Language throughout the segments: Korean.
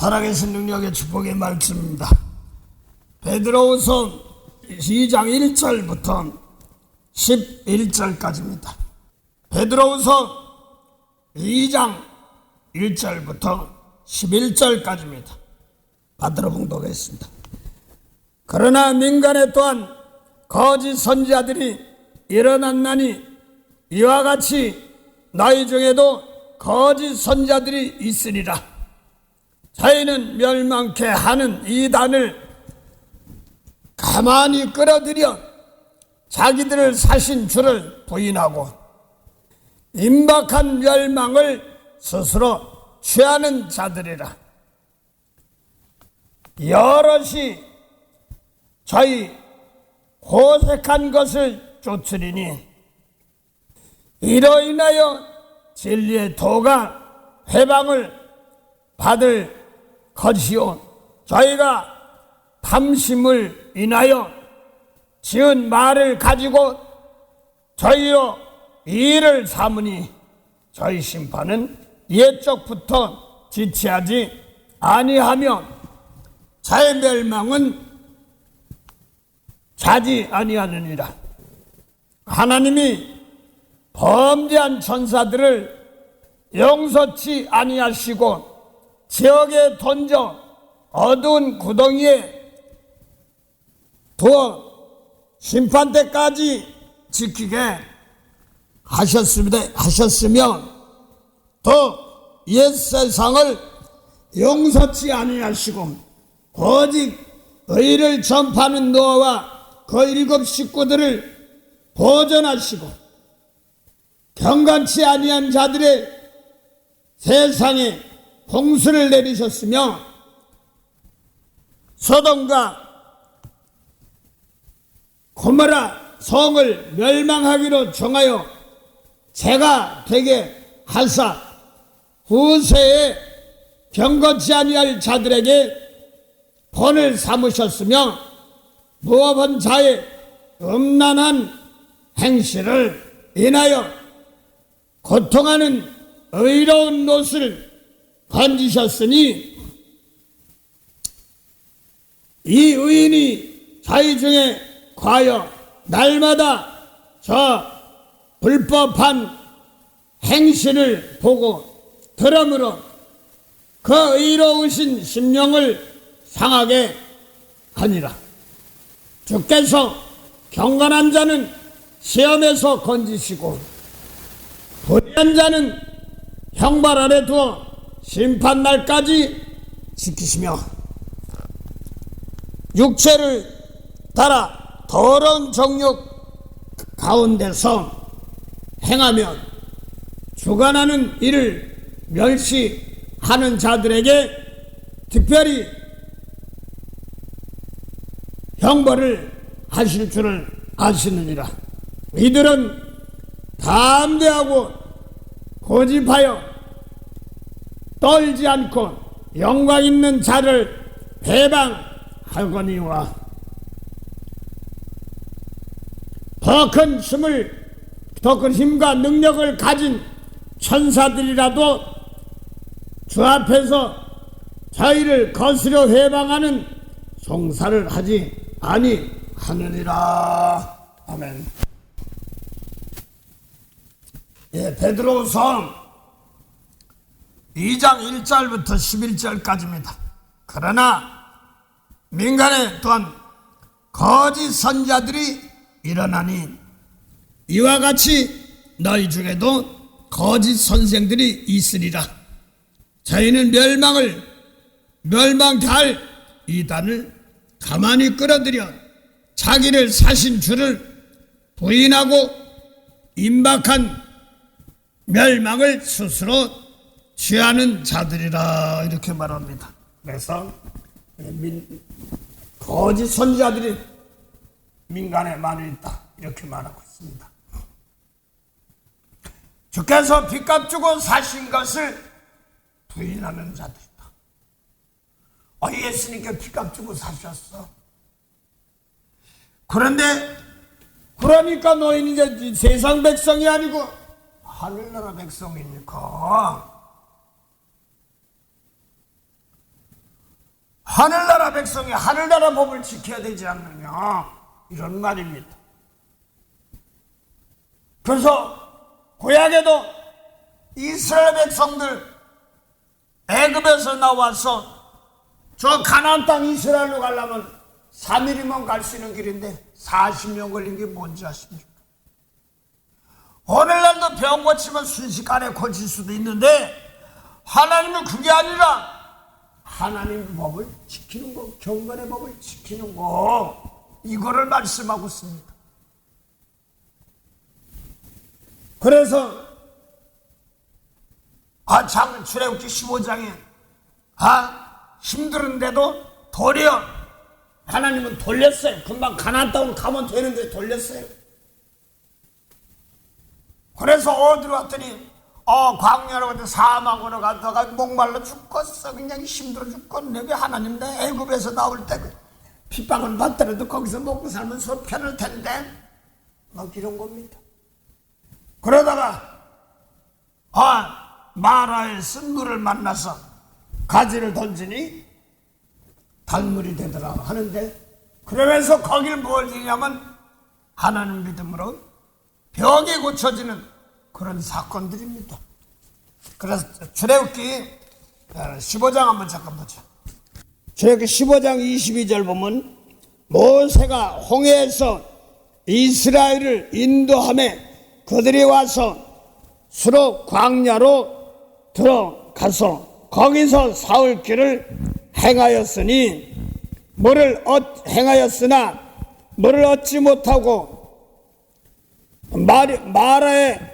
살아계신 능력의 축복의 말씀입니다. 베드로후서 2장 1절부터 11절까지입니다. 베드로후서 2장 1절부터 11절까지입니다. 받들어 봉독하겠습니다. 그러나 민간에 또한 거짓 선지자들이 일어났나니 이와 같이 너희 중에도 거짓 선지자들이 있으리라. 저희는 멸망케 하는 이단을 가만히 끌어들여 자기들을 사신 주를 부인하고 임박한 멸망을 스스로 취하는 자들이라. 여럿이 저희 호색한 것을 쫓으리니 이로 인하여 진리의 도가 회방을 받을 것이요 저희가 탐심을 인하여 지은 말을 가지고 저희로 이의를 삼으니 저희 심판은 옛적부터 지체하지 아니하며 자의 멸망은 자지 아니하느니라. 하나님이 범죄한 천사들을 용서치 아니하시고 지옥에 던져 어두운 구덩이에 두어 심판 때까지 지키게 하셨으며 또 옛 세상을 용서치 아니하시고 오직 의를 전파하는 노아와 그 7 식구들을 보존하시고 경건치 아니한 자들의 세상에 홍수를 내리셨으며 소돔과 고모라 성을 멸망하기로 정하여 재가 되게 하사 후세에 경건치 아니할 자들에게 본을 삼으셨으며 무업한 자의 음란한 행실을 인하여 고통하는 의로운 롯을 건지셨으니 이 의인이 저희 중에 과연 날마다 저 불법한 행실을 보고 들으므로 그 의로우신 심령을 상하게 하니라. 주께서 경건한 자는 시험에서 건지시고 불의한 자는 형벌 아래 두어 심판날까지 지키시며 육체를 따라 더러운 정욕 가운데서 행하며 주관하는 일을 멸시하는 자들에게 특별히 형벌을 하실 줄을 아시느니라. 이들은 담대하고 고집하여 떨지 않고 영광 있는 자를 배방하거니와 더 큰 힘과 능력을 가진 천사들이라도 주 앞에서 저희를 거스려 회방하는 송사를 하지 아니하느니라. 아멘. 베드로후서 2장 1절부터 11절까지입니다. 그러나 민간에 또한 거짓 선지자들이 일어나니 이와 같이 너희 중에도 거짓 선생들이 있으리라. 저희는 멸망케 할 이단을 가만히 끌어들여 자기를 사신 주를 부인하고 임박한 멸망을 스스로 취하는 자들이라 이렇게 말합니다. 그래서 거짓 선지자들이 민간에 많이 있다 이렇게 말하고 있습니다. 주께서 빚값 주고 사신 것을 부인하는 자들이다. 예수님께 빚값 주고 사셨어. 그러니까 너희는 이제 세상 백성이 아니고 하늘나라 백성이니까 하늘나라 백성이 하늘나라 법을 지켜야 되지 않느냐, 이런 말입니다. 그래서 구약에도 이스라엘 백성들 애굽에서 나와서 저 가나안 땅 이스라엘로 가려면 3일이면 갈 수 있는 길인데 40년 걸린 게 뭔지 아십니까? 오늘날도 병 고치면 순식간에 고칠 수도 있는데 하나님은 그게 아니라 하나님 법을 지키는 거, 경건의 법을 지키는 거, 이거를 말씀하고 있습니다. 그래서 출애굽기 15장에 힘들은데도 도리어 하나님은 돌렸어요. 금방 가나안 땅으로 가면 되는데 돌렸어요. 그래서 어디로 갔더니 광야로 갔더니 사막으로 갔다가 목말라 죽겠어. 그냥 힘들어 죽겠네. 하나님 내 애굽에서 나올 때 핍박을 받더라도 거기서 먹고 살면 속 편할 텐데 막 이런 겁니다. 그러다가 마라의 쓴물을 만나서 가지를 던지니 단물이 되더라 하는데, 그러면서 거길 뭘 지냐면 하나님 믿음으로 병이 고쳐지는 그런 사건들입니다. 그래서 출애굽기 15장 한번 잠깐 보자. 출애굽기 15장 22절 보면 모세가 홍해에서 이스라엘을 인도하며 그들이 와서 수로 광야로 들어가서 거기서 사흘 길을 행하였으니 행하였으나 물을 얻지 못하고 마라에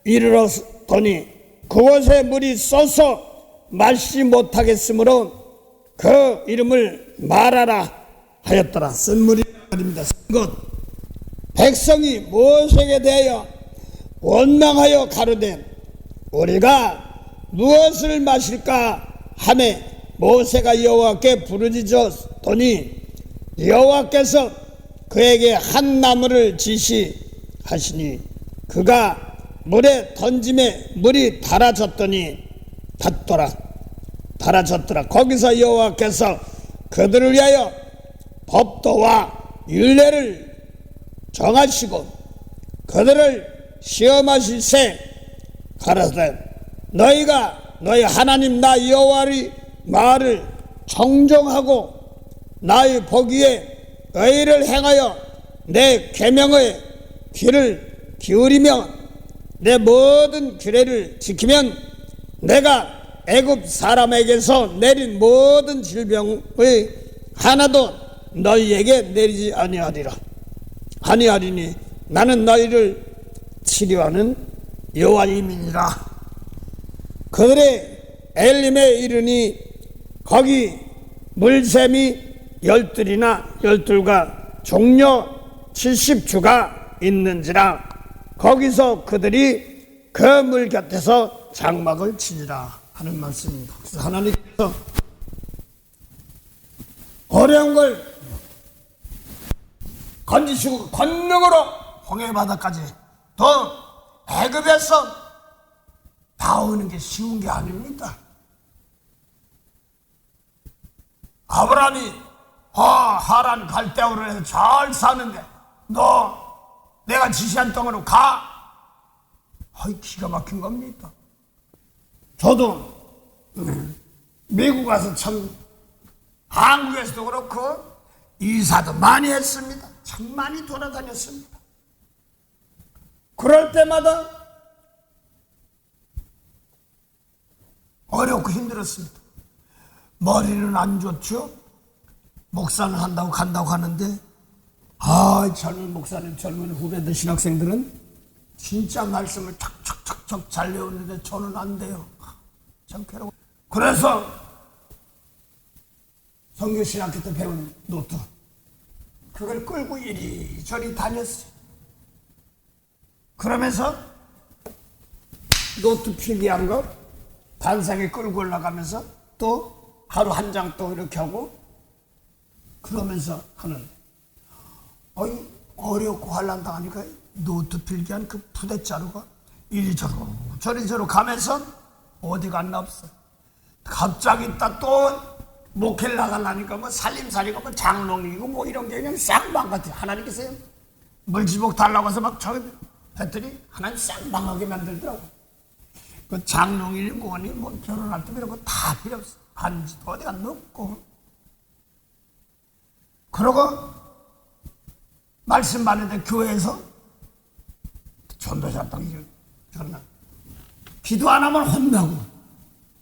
이르렀더니 그곳에 물이 쏘서 마시지 못하겠으므로 그 이름을 마라라 하였더라. 쓴 물이랍니다. 쓴 것. 백성이 모세에게 대하여 원망하여 가로되 우리가 무엇을 마실까 하매 모세가 여호와께 부르짖었더니 여호와께서 그에게 한 나무를 지시하시니 그가 물에 던짐에 물이 달아졌더라. 거기서 여호와께서 그들을 위하여 법도와 율례를 정하시고 그들을 시험하실세 가라사대 너희가 너희 하나님 나 여호와의 말을 정정하고 나의 보기에 의를 행하여 내 계명의 귀를 기울이며 내 모든 규례를 지키면 내가 애굽 사람에게서 내린 모든 질병의 하나도 너희에게 내리지 아니하리니 나는 너희를 치료하는 여호와임이니라. 그들의 엘림에 이르니 거기 물샘이 12가 종려 70주가 있는지라. 거기서 그들이 그 물 곁에서 장막을 치니라 하는 말씀입니다. 그래서 하나님께서 어려운 걸 건지시고 권능으로 홍해 바다까지 또 애굽에서 나오는 게 쉬운 게 아닙니다. 아브라함이 하란 갈대아우로 해서 잘 사는데 너 내가 지시한 땅으로 가. 기가 막힌 겁니다. 저도 미국 가서 참 한국에서도 그렇고 이사도 많이 했습니다. 참 많이 돌아다녔습니다. 그럴 때마다 어렵고 힘들었습니다. 머리는 안 좋죠. 목사는 간다고 하는데 젊은 목사님, 젊은 후배들, 신학생들은 진짜 말씀을 척척척척 잘 외우는데 저는 안 돼요. 참 괴로워. 그래서 성교신학교 때 배운 노트 그걸 끌고 이리저리 다녔어요. 그러면서 노트 필기한 거 단상에 끌고 올라가면서 또 하루 한 장 또 이렇게 하고 그러면서 하는 어렵고 환난 당하니까 노트 필기한 그 푸대자루가 이리저리 저리저리 가면서 어디가 안 없어. 갑자기 또 목회를 나가려니까 뭐 살림살이가 뭐 장롱이고 뭐 이런 게 그냥 쌍방 같아요. 하나님께서 물지복 달라고 해서 막 저기 했더니 하나님 쌍방하게 만들더라고. 그 장롱이 뭐니 뭐 결혼할 때 이런 거 다 필요 없어. 반지도 어디가 넣고. 그러고 말씀 받는데 교회에서 전도사 땅이 전나 기도 안 하면 혼나고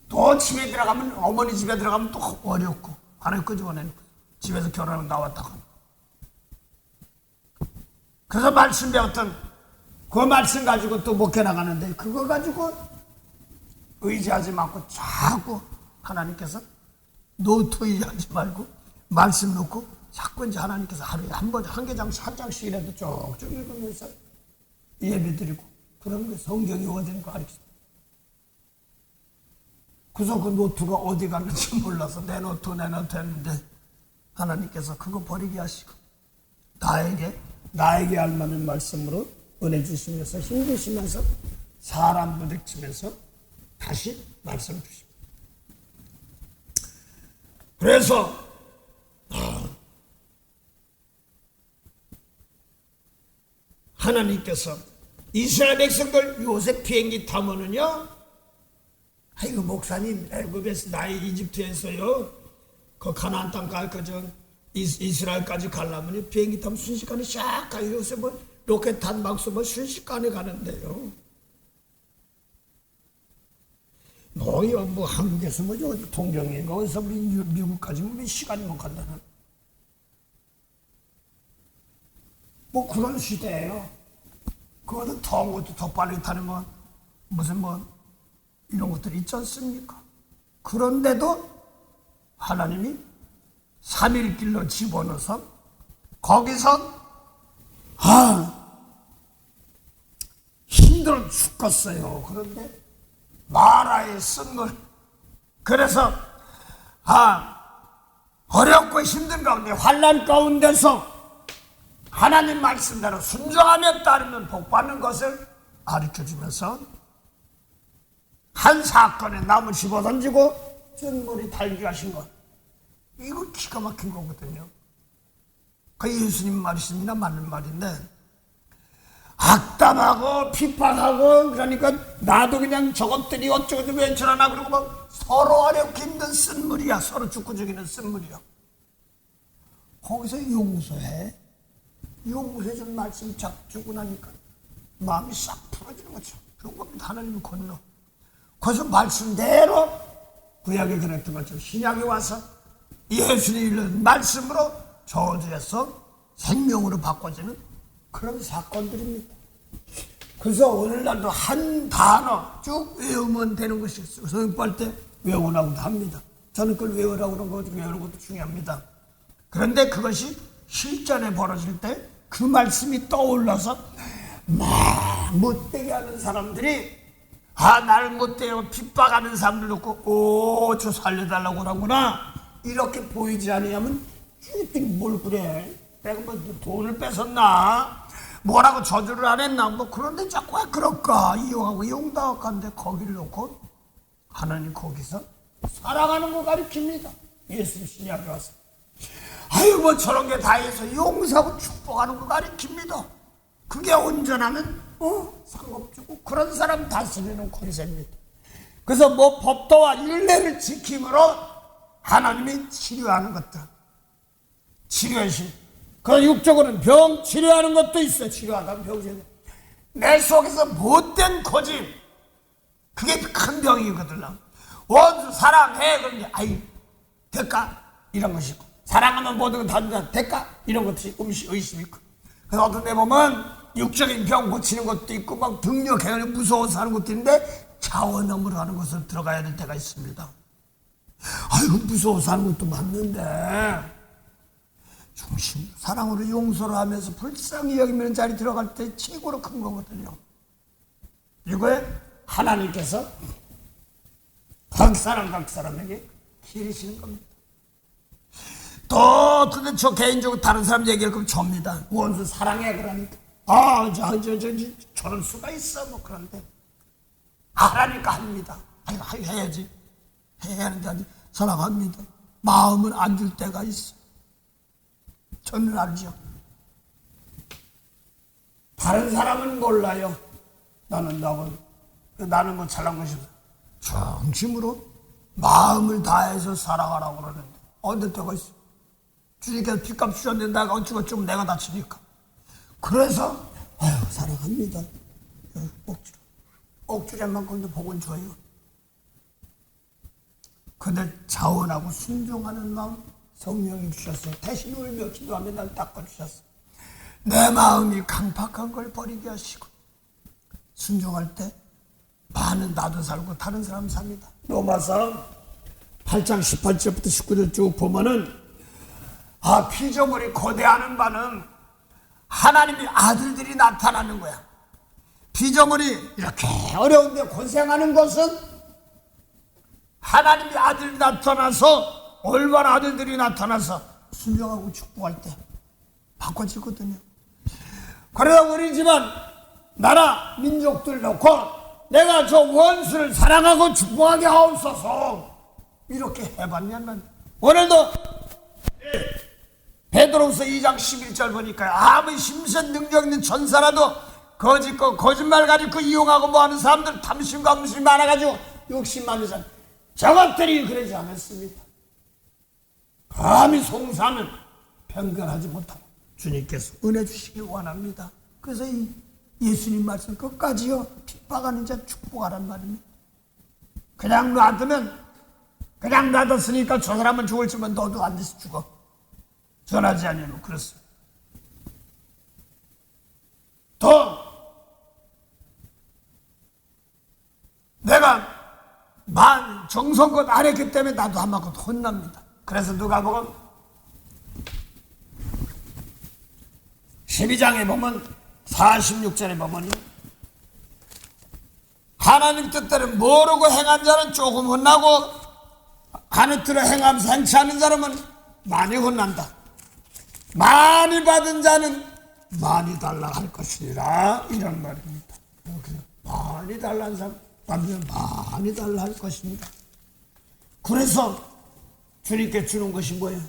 또 집에 들어가면 어머니 집에 들어가면 또 어렵고 하나님 끄집어내는 거예요. 집에서 결혼하고 나왔다가 그래서 말씀 배웠던 그 말씀 가지고 또 목회 나가는데 그거 가지고 의지하지 말고 자꾸 하나님께서 노트 의지하지 말고 말씀 놓고 자꾸 이제 하나님께서 하루에 한 개장씩 한 장씩이라도 쭉쭉 읽으면서 예배 드리고 그런 게 성경이 어딘 거 가르칩니다. 그래서 그 노트가 어디 갔는지 몰라서 내 노트 했는데 하나님께서 그거 버리게 하시고 나에게 알맞는 말씀으로 은혜 주시면서 힘주시면서 사람 부딪히면서 다시 말씀 주십니다. 그래서 하나님께서 이스라엘 백성들 요새 비행기 타면은요, 아이고 목사님 애굽에서 나의 이집트에서요 그 가나안 땅까지 이스라엘까지 가려면 비행기 타면 순식간에 샥 가요. 요새 뭐 로켓 탄막수 뭐 순식간에 가는데요. 뭐 한국에서 뭐 동경인가 어디서 미국까지 뭐 시간이 못 간다는 뭐 그런 시대예요. 그거는 더 빨리 타는 건 무슨 뭐 이런 것들이 있지 않습니까? 그런데도 하나님이 3일 길로 집어넣어서 거기서 힘들어 죽겠어요. 그런데 마라의 쓴물 그래서 어렵고 힘든 가운데 환난 가운데서 하나님 말씀대로 순종하며 따르면 복받는 것을 가르쳐주면서 한 사건에 나무 집어던지고 쓴물이 달게 하신 것 이거 기가 막힌 거거든요. 그 예수님 말씀이나 맞는 말인데 악담하고 비판하고 그러니까 나도 그냥 저것들이 어쩌고 괜찮아나 그러고 막 서로 어렵게 힘든 쓴물이야. 서로 죽고 죽이는 쓴물이야. 거기서 용서해준 말씀 쫙 주고 나니까 마음이 싹 풀어지는 거죠. 그런 겁니다. 하나님이 건너. 그래서 말씀대로 구약에 그랬던 것처럼 신약에 와서 예수님이 일러준 말씀으로 저주에서 생명으로 바꿔지는 그런 사건들입니다. 그래서 오늘날도 한 단어 쭉 외우면 되는 것이 있어요. 성경할 때 외우라고도 합니다. 저는 그걸 외우라고 그런 거 외우는 것도 중요합니다. 그런데 그것이 실전에 벌어질 때 그 말씀이 떠올라서 막 못되게 하는 사람들이 나를 못되게 하고 핍박하는 사람들 놓고 저 살려달라고 그러구나 이렇게 보이지 않으면 뭘 그래 내가 뭐 돈을 뺏었나 뭐라고 저주를 안 했나 뭐 그런데 자꾸 왜 그럴까 이용하고 용다학한데 거기를 놓고 하나님 거기서 사랑하는 거 가르칩니다. 예수 신약에 와서 아유 뭐 저런 게 다 해서 용서하고 축복하는 거 가르칩니다. 그게 온전하면 상관없고 그런 사람 다스리는 권세입니다. 그래서 뭐 법도와 율례를 지킴으로 하나님이 치료하는 것들 치료하신 그 육적으로는 병 치료하는 것도 있어요. 치료하다 병이 내 속에서 못된 고집 그게 큰 병이거든요. 원수 사랑해 그런데 아이 될까 이런 것이 있고 사랑하면 모든 건 다 될까 이런 것이 의심이 있고 그래서 어떤 데 보면 육적인 병 고치는 것도 있고 막 등력해가지고 무서워서 하는 것도 있는데 차원음으로 하는 것을 들어가야 될 때가 있습니다. 아이고 무서워서 하는 것도 맞는데 중심 사랑으로 용서를 하면서 불쌍히 여기면 자리 들어갈 때 최고로 큰 거거든요. 이거에 하나님께서 각 사람에게 기르시는 겁니다. 또 근데 저 개인적으로 다른 사람 얘기할 거면 접니다. 원수 사랑해 그러니까 저럴 수가 있어 뭐 그런데 하라니까 합니다. 아이고 해야지 해야 하는데 아직 사랑합니다. 마음을 안 줄 때가 있어. 저는 알죠. 다른 사람은 몰라요. 나는 뭐 잘난 것이 없어. 정심으로 마음을 다해서 살아가라고 그러는데 어느 때가 있어. 주님께서 빚값 주셨는데 내가 어쩌고저쩌고 내가 다치니까. 그래서 살아갑니다. 억지로만큼도 복은 줘요. 근데 자원하고 순종하는 마음 성령이 주셨어. 대신 울며 기도하며 날 닦아주셨어. 내 마음이 강팍한 걸 버리게 하시고 순종할 때 많은 나도 살고 다른 사람 삽니다. 로마서 8장 18절부터 19절 쭉 보면은 피조물이 고대하는 바는 하나님의 아들들이 나타나는 거야. 피조물이 이렇게 어려운데 고생하는 것은 하나님의 아들이 나타나서 올바른 아들들이 나타나서 순종하고 축복할 때 바꿔지거든요. 그러다 우리 집안 나라 민족들 놓고 내가 저 원수를 사랑하고 축복하게 하옵소서 이렇게 해봤냐면 오늘도 베드로후서 2장 11절 보니까 아무리 힘센 능력 있는 전사라도 거짓말 가지고 이용하고 뭐하는 사람들 탐심과 무심이 많아가지고 욕심 많은 사람 저것들이 그러지 않았습니다. 감히 송사는 변변하지 못하고 주님께서 은혜 주시길 원합니다. 그래서 이 예수님 말씀 끝까지요 핍박하는 자 축복하란 말입니다. 그냥 놔두면 그냥 놔뒀으니까 저 사람은 죽을지만 너도 안 돼서 죽어. 전하지 않으면 그렇습니다. 또 내가 정성껏 안 했기 때문에 나도 한마디 혼납니다. 그래서 누가복음 12장에 보면 46절에 보면 하나님 뜻대로 모르고 행한 자는 조금 혼나고 하는 대로 행하면서 행치 않는 사람은 많이 혼난다. 많이 받은 자는 많이 달라 할 것이니라 이런 말입니다. 많이 달라는 사람 받으면 많이 달라 할 것입니다. 그래서 주님께 주는 것이 뭐예요?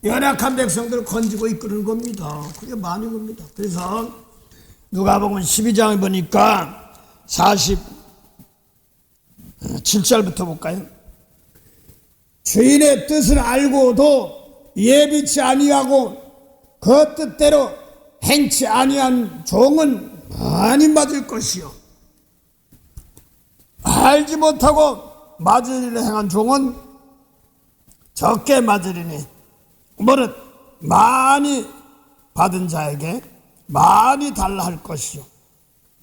연약한 백성들을 건지고 이끄는 겁니다. 그게 많은 겁니다. 그래서 누가복음 12장에 보니까 47절부터 볼까요? 주인의 뜻을 알고도 예비치 아니하고 그 뜻대로 행치 아니한 종은 많이 맞을 것이요 알지 못하고 맞을 일을 행한 종은 적게 맞으리니 무릇 많이 받은 자에게 많이 달라 할 것이요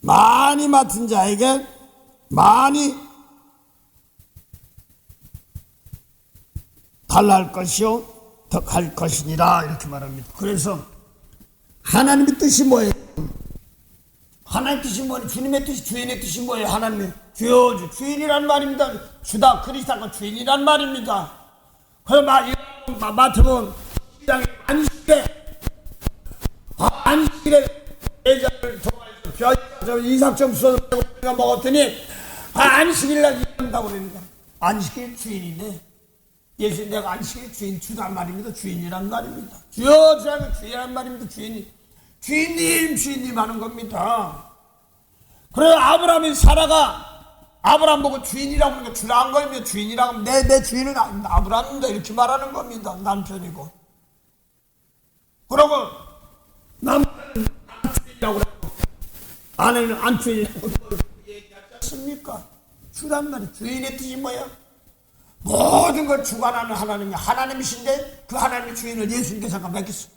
많이 맡은 자에게 많이 달라 할 것이요 덕할 것이니라 이렇게 말합니다. 그래서 하나님의 뜻이 뭐예요? 하나님의 뜻이 뭐예요? 주님의 뜻이 주인의 뜻이 뭐예요? 하나님의 주인이란 말입니다. 주다 그리스도가 주인이란 말입니다. 그래서 마태복음 12장에 안식일에 제자를 통하여서 이삭점 수저가 먹었더니 안식일날 일한다고 그러니까 안식일 주인이네. 예수님 내가 안식일 주인 주란 말입니다. 주인이란 말입니다. 주여주야가 주인이란 말입니다. 주인님 하는 겁니다. 그래 아브라함이 사라가 아브라함 보고 주인이라고 하니까 주라는 거입니다. 주인이라고 하면 내 주인은 아브라함입니다. 이렇게 말하는 겁니다. 남편이고. 그러고 남편은 안주인이라고 하고 아내는 안주인이라고 얘기하지 않습니까? 주란 말이에요. 주인의 뜻이 뭐예요? 모든 걸 주관하는 하나님이 하나님이신데 그 하나님의 주인을 예수님께서 맡겼어.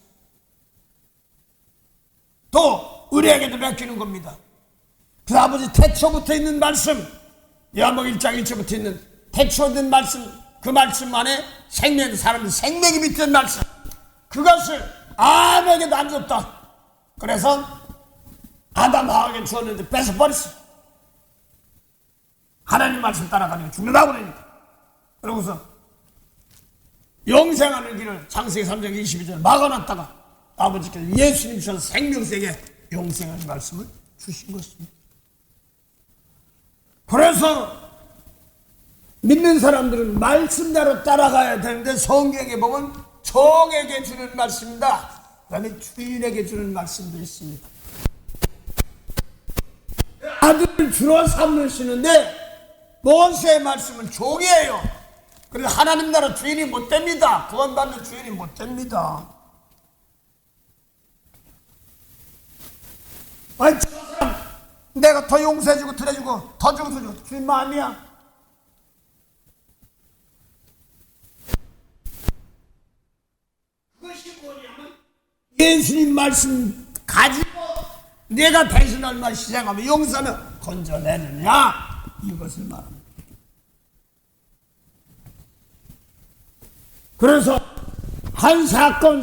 또 우리에게도 맡기는 겁니다. 그 아버지 태초부터 있는 말씀 요한복음 1장 1절부터 있는 태초된 말씀 그 말씀 안에 생명 사람의 생명이 밑에 말씀 그것을 아무에게도 안 줬다. 그래서 아담 하와에게 주었는데 뺏어버렸어. 하나님 말씀 따라가니까 죽는다고 그러니까. 그러고서 영생하는 길을 창세기 3장 22절 막아놨다가 아버지께서 예수님 주셔서 생명세계 영생하는 말씀을 주신 것입니다. 그래서 믿는 사람들은 말씀대로 따라가야 되는데 성경에 보면 종에게 주는 말씀입니다. 그 다음에 주인에게 주는 말씀도 있습니다. 아들을 주로 삼으시는데 모세의 말씀은 종이에요. 그래서 하나님 나라 주인이 못 됩니다. 구원받는 주인이 못 됩니다. 아니, 내가 더 용서해주고 드려주고 더 용서해주고 주인 마음이야. 그것이 뭐냐면 예수님 말씀 가지고 내가 대신 얼마 희생하면 용서하면 건져내느냐, 이것을 말합니다. 그래서 한 사건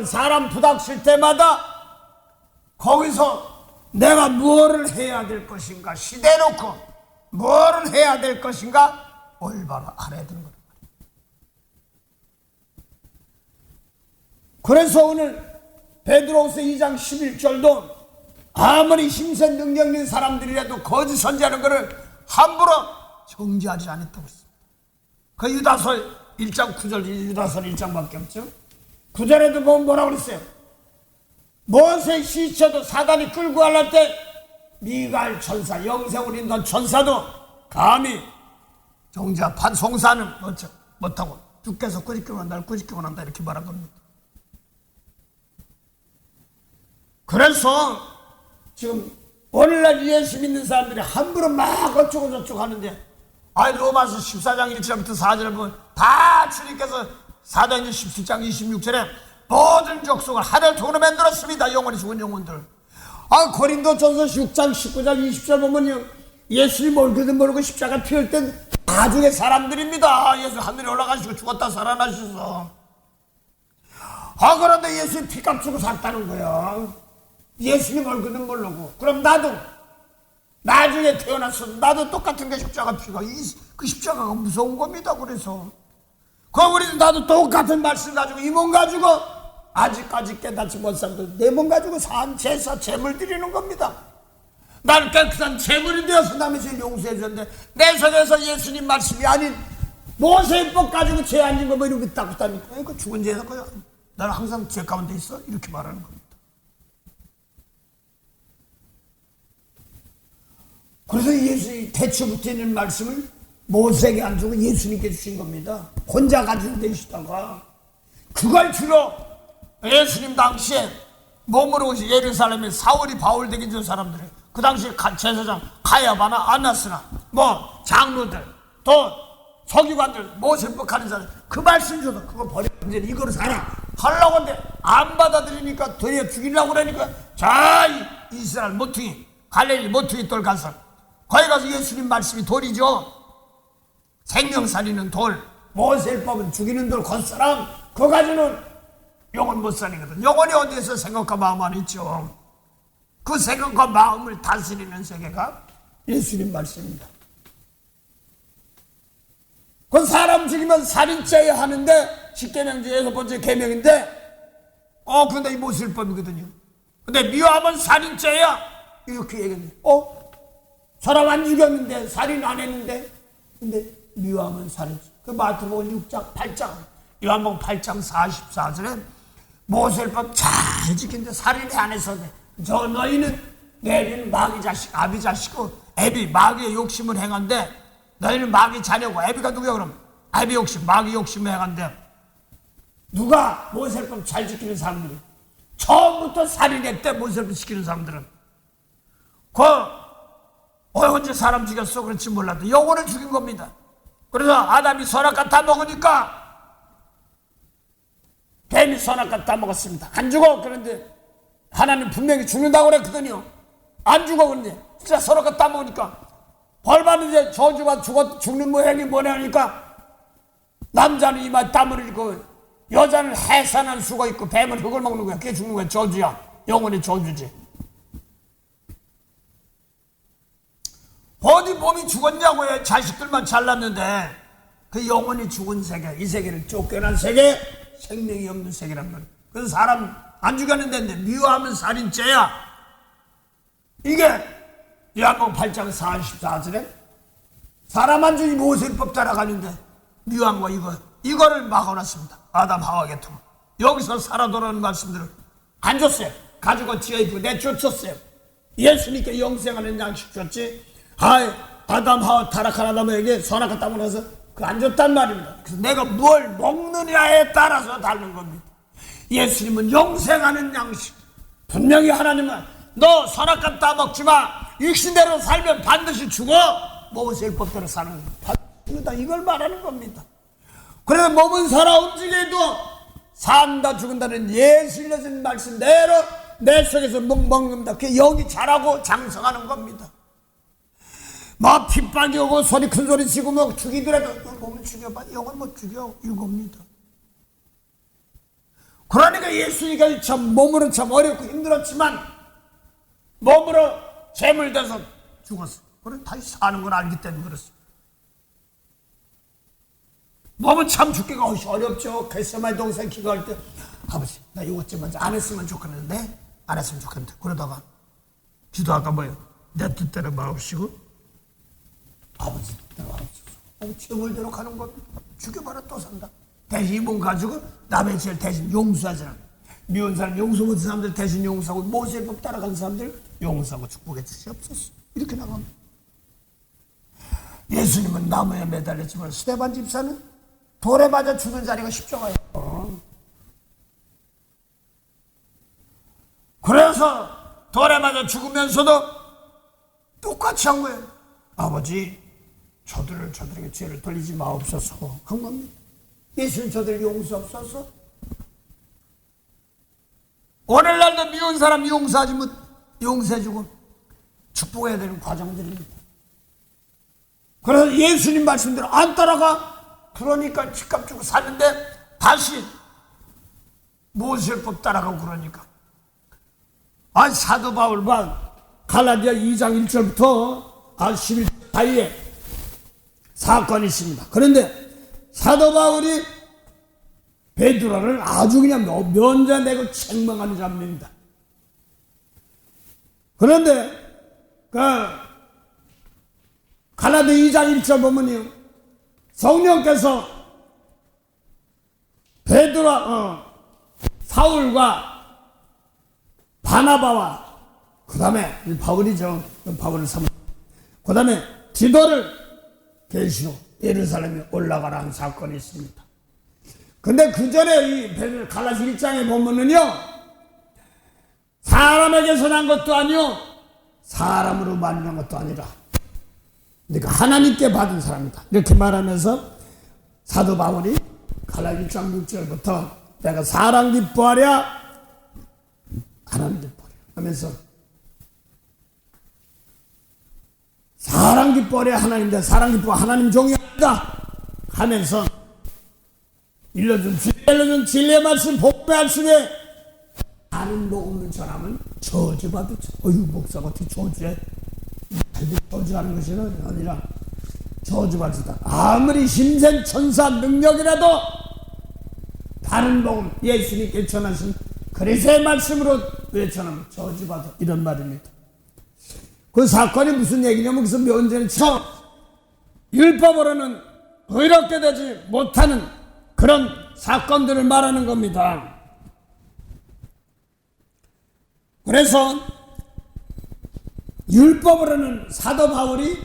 사람 부닥칠 때마다 거기서 내가 무엇을 해야 될 것인가 시대놓고 무엇을 해야 될 것인가 올바로 알아야 되는 거예요. 그래서 오늘 베드로후서 2장 11절도 아무리 힘센 능력 있는 사람들이라도 거짓 선지하는 것을 함부로 정지하지 않았다고 했습니다. 그 유다서 1장 9절, 유다서 1장밖에 없죠. 9절에도 보면 뭐라고 그랬어요? 모세 시체도 사단이 끌고 가려할 때 미가엘 천사, 영생을 인도한 천사도 감히 정자 송사는 못하고 주께서 꾸짖기만 한다, 꾸짖기만 한다 이렇게 말한 겁니다. 그래서 지금 오늘날 예수 믿는 사람들이 함부로 막 어쩌고 저쩌고 하는데, 아니 로마서 14장 1절부터 4절을 보면 다 주님께서 사도행전 17장 26절에 모든 족속을 하늘 통으로 만들었습니다. 영원히 죽은 영혼들. 고린도전서 6장 19장 20절 보면요, 예수님 모르거든 모르고 십자가 피울 때 나중에 사람들입니다. 예수 하늘에 올라가시고 죽었다 살아나셔서. 그런데 예수님 피값 주고 샀다는 거야. 예수님 얼굴은 모르고. 그럼 나도 나중에 태어났어 나도 똑같은 게 십자가 피가, 그 십자가가 무서운 겁니다. 그래서 우리도 나도 똑같은 말씀 가지고 이 몸 가지고 아직까지 깨닫지 못한 사람들 내 몸 가지고 산 제사 제물 드리는 겁니다. 나는 깨끗한 제물이 되어서 남의 죄를 용서해 줬는데 내 속에서 예수님 말씀이 아닌 모세법 가지고 죄 안 진 거 뭐 이렇게 딱 다니까 그 죽은 죄다 거야. 나는 항상 죄 가운데 있어 이렇게 말하는 겁니다. 그래서 예수님 대초부터 있는 말씀을 모세에게 안 주고 예수님께 주신 겁니다. 혼자 가지고 계시다가 그걸 주로 예수님 당시에 몸으로 오신 예루살렘에 사울이 바울 되게 준 사람들이 그 당시에 제사장 가야바나 안나스나 뭐 장로들 또 서기관들 모세법 하는 사람 그 말씀 줘서 그거 버려 이제 이거로 살아 하려고 하는데 안 받아들이니까 도리어 죽이려고 그러니까 자 이스라엘 모퉁이 갈릴리 모퉁이 돌 가서 거기 가서 예수님 말씀이 돌이죠. 생명살이는 돌, 모세법은 죽이는 돌, 겉사람 그거 가지고는 영혼 못 살리거든. 영혼이 어디에서 생각과 마음 안에 있죠. 그 생각과 마음을 다스리는 세계가 예수님 말씀입니다. 그 사람 죽이면 살인죄야 하는데 10계명 중에 6번째 계명인데 근데 이 모세법이거든요. 근데 미워하면 살인죄야 이렇게 얘기했는데 사람 안 죽였는데 살인 안 했는데 근데 미워하면 살인죄. 그 마태복음 6장 8장 요한복음 8장 44절에 모세법 잘 지키는데 살인이 안 했었네. 저 너희는 내비는 마귀 자식 아비 자식이고 애비 마귀의 욕심을 행한데 너희는 마귀 자녀고 애비가 누구야 그럼? 애비 욕심 마귀 욕심을 행한데 누가 모세법 잘 지키는 사람들이 처음부터 살인했대. 모세법 지키는 사람들은 언제 사람 죽였어? 그렇지 몰라도 영혼을 죽인 겁니다. 그래서 아담이 선악과 다 먹으니까 뱀이 선악과 다 먹었습니다. 안 죽어. 그런데 하나님 분명히 죽는다고 그랬거든요. 안 죽어. 그런데 진짜 선악과 다 먹으니까 벌 받는데 저주가 죽는 모양이 뭐냐니까 남자는 이마에 땀을 흘리고 여자는 해산한 수가 있고 뱀은 흙을 먹는 거야. 그게 죽는 거야. 저주야. 영혼의 저주지. 어디 몸이 죽었냐고요. 자식들만 잘났는데 그 영혼이 죽은 세계, 이 세계를 쫓겨난 세계, 생명이 없는 세계란 말이에요. 그래서 사람 안 죽였는데 미워하면 살인죄야. 이게 요한복음 8장 44절에 사람 한 줄이 모세율법 따라가는데 묘한 거 이거를 막아놨습니다. 아담 하와 계통. 여기서 살아 돌아오는 말씀들을 안 줬어요. 가지고 지어입고 내쫓았어요. 예수님께 영생하는 양식 줬지. 아담 하와 타락한 아담에게 선악과 땅을 해서 그 안 줬단 말입니다. 그래서 내가 뭘 먹느냐에 따라서 다른 겁니다. 예수님은 영생하는 양식. 분명히 하나님은 너 선악과 따 먹지 마. 육신대로 살면 반드시 죽어. 모세율법대로 사는 겁니다. 이걸 말하는 겁니다. 그래서 몸은 살아 움직여도 산다 죽은다는 예수님의 말씀대로 내 속에서 먹는다. 그게 영이 자라고 장성하는 겁니다. 뭐 핍박이 오고 소리 큰 소리 치고 뭐 죽이더라도 몸을 죽여봐. 영은 못 죽여. 이겁니다. 그러니까 예수님이 참 몸으로 참 어렵고 힘들었지만 몸으로 재물돼서 죽었어. 그래 다시 사는 걸 알기 때문에 그렇습니다. 몸은 참 죽기가 어렵죠. 겟세마네 동생 기도할 때 아버지 나 이것 좀 먼저 안 했으면 좋겠는데 안 했으면 좋겠는데 그러다가 기도하다 뭐예요? 내 뜻대로 마옵시고 아버지 뜻대로 마옵시고 재물대로 가는 겁니다. 죽여봐라 또 산다. 대신 이 몸 가지고 남의 죄를 대신 용서하잖아. 미운 사람 용서 못한 사람들 대신 용서하고 모세법 따라간 사람들 용서하고 축복해 주시옵소서. 이렇게 나갑니다. 예수님은 나무에 매달렸지만 스데반 집사는 돌에 맞아 죽는 자리가 십자가예요. 그래서 돌에 맞아 죽으면서도 똑같이 한 거예요. 아버지 저들에게 죄를 돌리지 마옵소서 한 겁니다. 예수님 저들 용서옵소서. 오늘날도 미운 사람 용서하지 못 용서해주고 축복해야 되는 과정들입니다. 그래서 예수님 말씀대로 안 따라가. 그러니까 집값 주고 샀는데 다시 모세율법 따라가고 그러니까 사도 바울 갈라디아 2장 1절부터 11절 사이에 사건이 있습니다. 그런데 사도 바울이 베드로를 아주 그냥 면전내고 책망하는 장면입니다. 그런데 갈라디아 2장 1절 보면요, 성령께서 사울과 바나바와 그 다음에 바울이죠. 바울을 그 다음에 디도를 계시고 예루살렘에 올라가라는 사건이 있습니다. 근데 그 전에 이 갈라디아 1장에 보면은요, 사람에게서 난 것도 아니요 사람으로 만난 것도 아니라 그러니까 하나님께 받은 사람이다. 이렇게 말하면서 사도 바울이 갈라디아 1장 6절부터 내가 사람 기뻐하랴 하나님 기뻐하랴 하면서 사람 기뻐하랴 하나님인데 사람 기뻐 하나님 종이다 하면서 일러준 진리의 말씀 복음의 말씀에 아는 복음을 전하면 저주받으죠. 목사가 어떻게 저주해? 저주하는 것이 아니라 저주받으다. 아무리 힘센 천사 능력이라도 다른 복음 예수님께 전하신 그리스도의 말씀으로 외쳐나면 저주받아 이런 말입니다. 그 사건이 무슨 얘기냐면 그래서 면전에 율법으로는 의롭게 되지 못하는 그런 사건들을 말하는 겁니다. 그래서 율법으로는 사도 바울이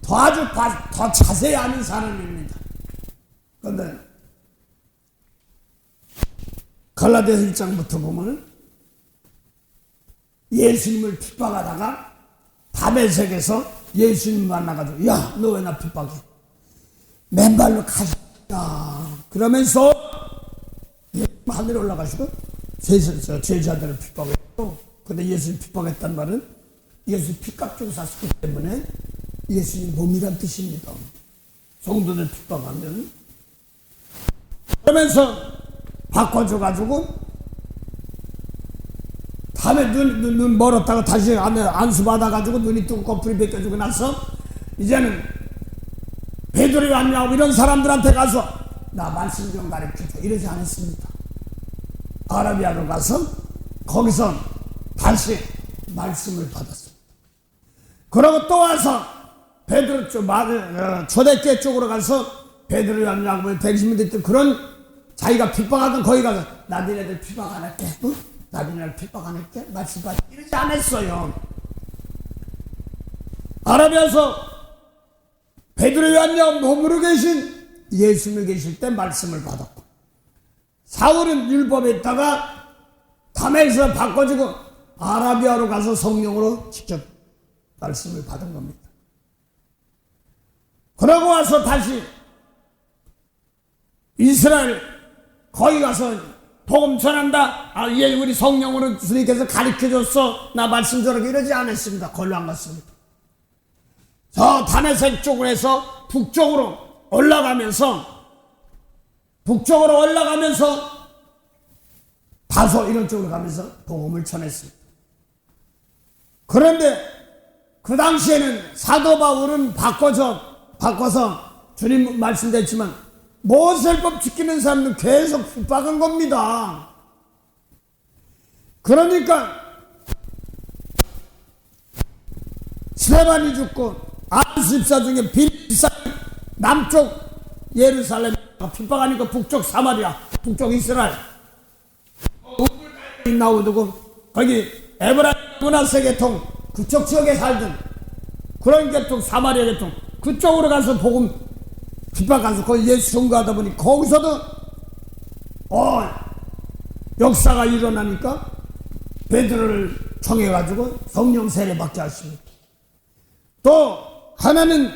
더 자세히 아는 사람입니다. 그런데 갈라디아 1장부터 보면 예수님을 핍박하다가 다메섹에서 예수님 만나가지고 야, 너 왜 나 핍박해? 맨발로 가자. 그러면서 하늘에 올라가시고 제자들을 핍박했고, 근데 예수님 핍박했단 말은 예수님 핏값 주고 샀기 때문에 예수님 몸이란 뜻입니다. 성도들 핍박하면 그러면서 바꿔줘가지고 다음에 눈 멀었다가 다시 안수 받아가지고 눈이 뜨고 거풀이 벗겨주고 나서 이제는 베드로이 왔냐고 이런 사람들한테 가서 나 말씀 좀 가르쳐줘 이러지 않았습니다. 아라비아로 가서 거기서 다시 말씀을 받았습니다. 그러고 또 와서 베드로 쪽 초대교회 쪽으로 가서 베드로 양양을 대기시면 됐던 그런 자기가 핍박하던 거기 가서 나 니네들 핍박 안 할게, 응? 나 니네들 핍박 안 할게 말씀 받 이러지 않았어요. 아라비아서 베드로 양양 몸으로 계신 예수님이 계실 때 말씀을 받았고, 사울은 율법에 있다가 담에서 바꿔주고 아라비아로 가서 성령으로 직접 말씀을 받은 겁니다. 그러고 와서 다시 이스라엘 거기 가서 복음 전한다. 예, 우리 성령으로 주님께서 가르쳐줬어. 나 말씀 저렇게 이러지 않았습니다. 걸로 안 갔습니다. 저 다메섹 쪽으로 해서 북쪽으로 올라가면서 다소 이런 쪽으로 가면서 복음을 전했습니다. 그런데 그 당시에는 사도 바울은 바꿔서 주님 말씀드렸지만 모세율법 지키는 사람은 계속 핍박한 겁니다. 그러니까 스데반이 죽고 안수입사 중에 빌립사 남쪽 예루살렘 핍박하니까 북쪽 사마리아, 북쪽 이스라엘 나오고 거기 에브라임 문하세 계통 그쪽 지역에 살던 그런 계통 사마리아 계통 그쪽으로 가서 복음 핍박하면서 거기 예수 전도하다 보니 거기서도 역사가 일어나니까 베드로를 청해가지고 성령 세례 받게 하십니다. 또 하나는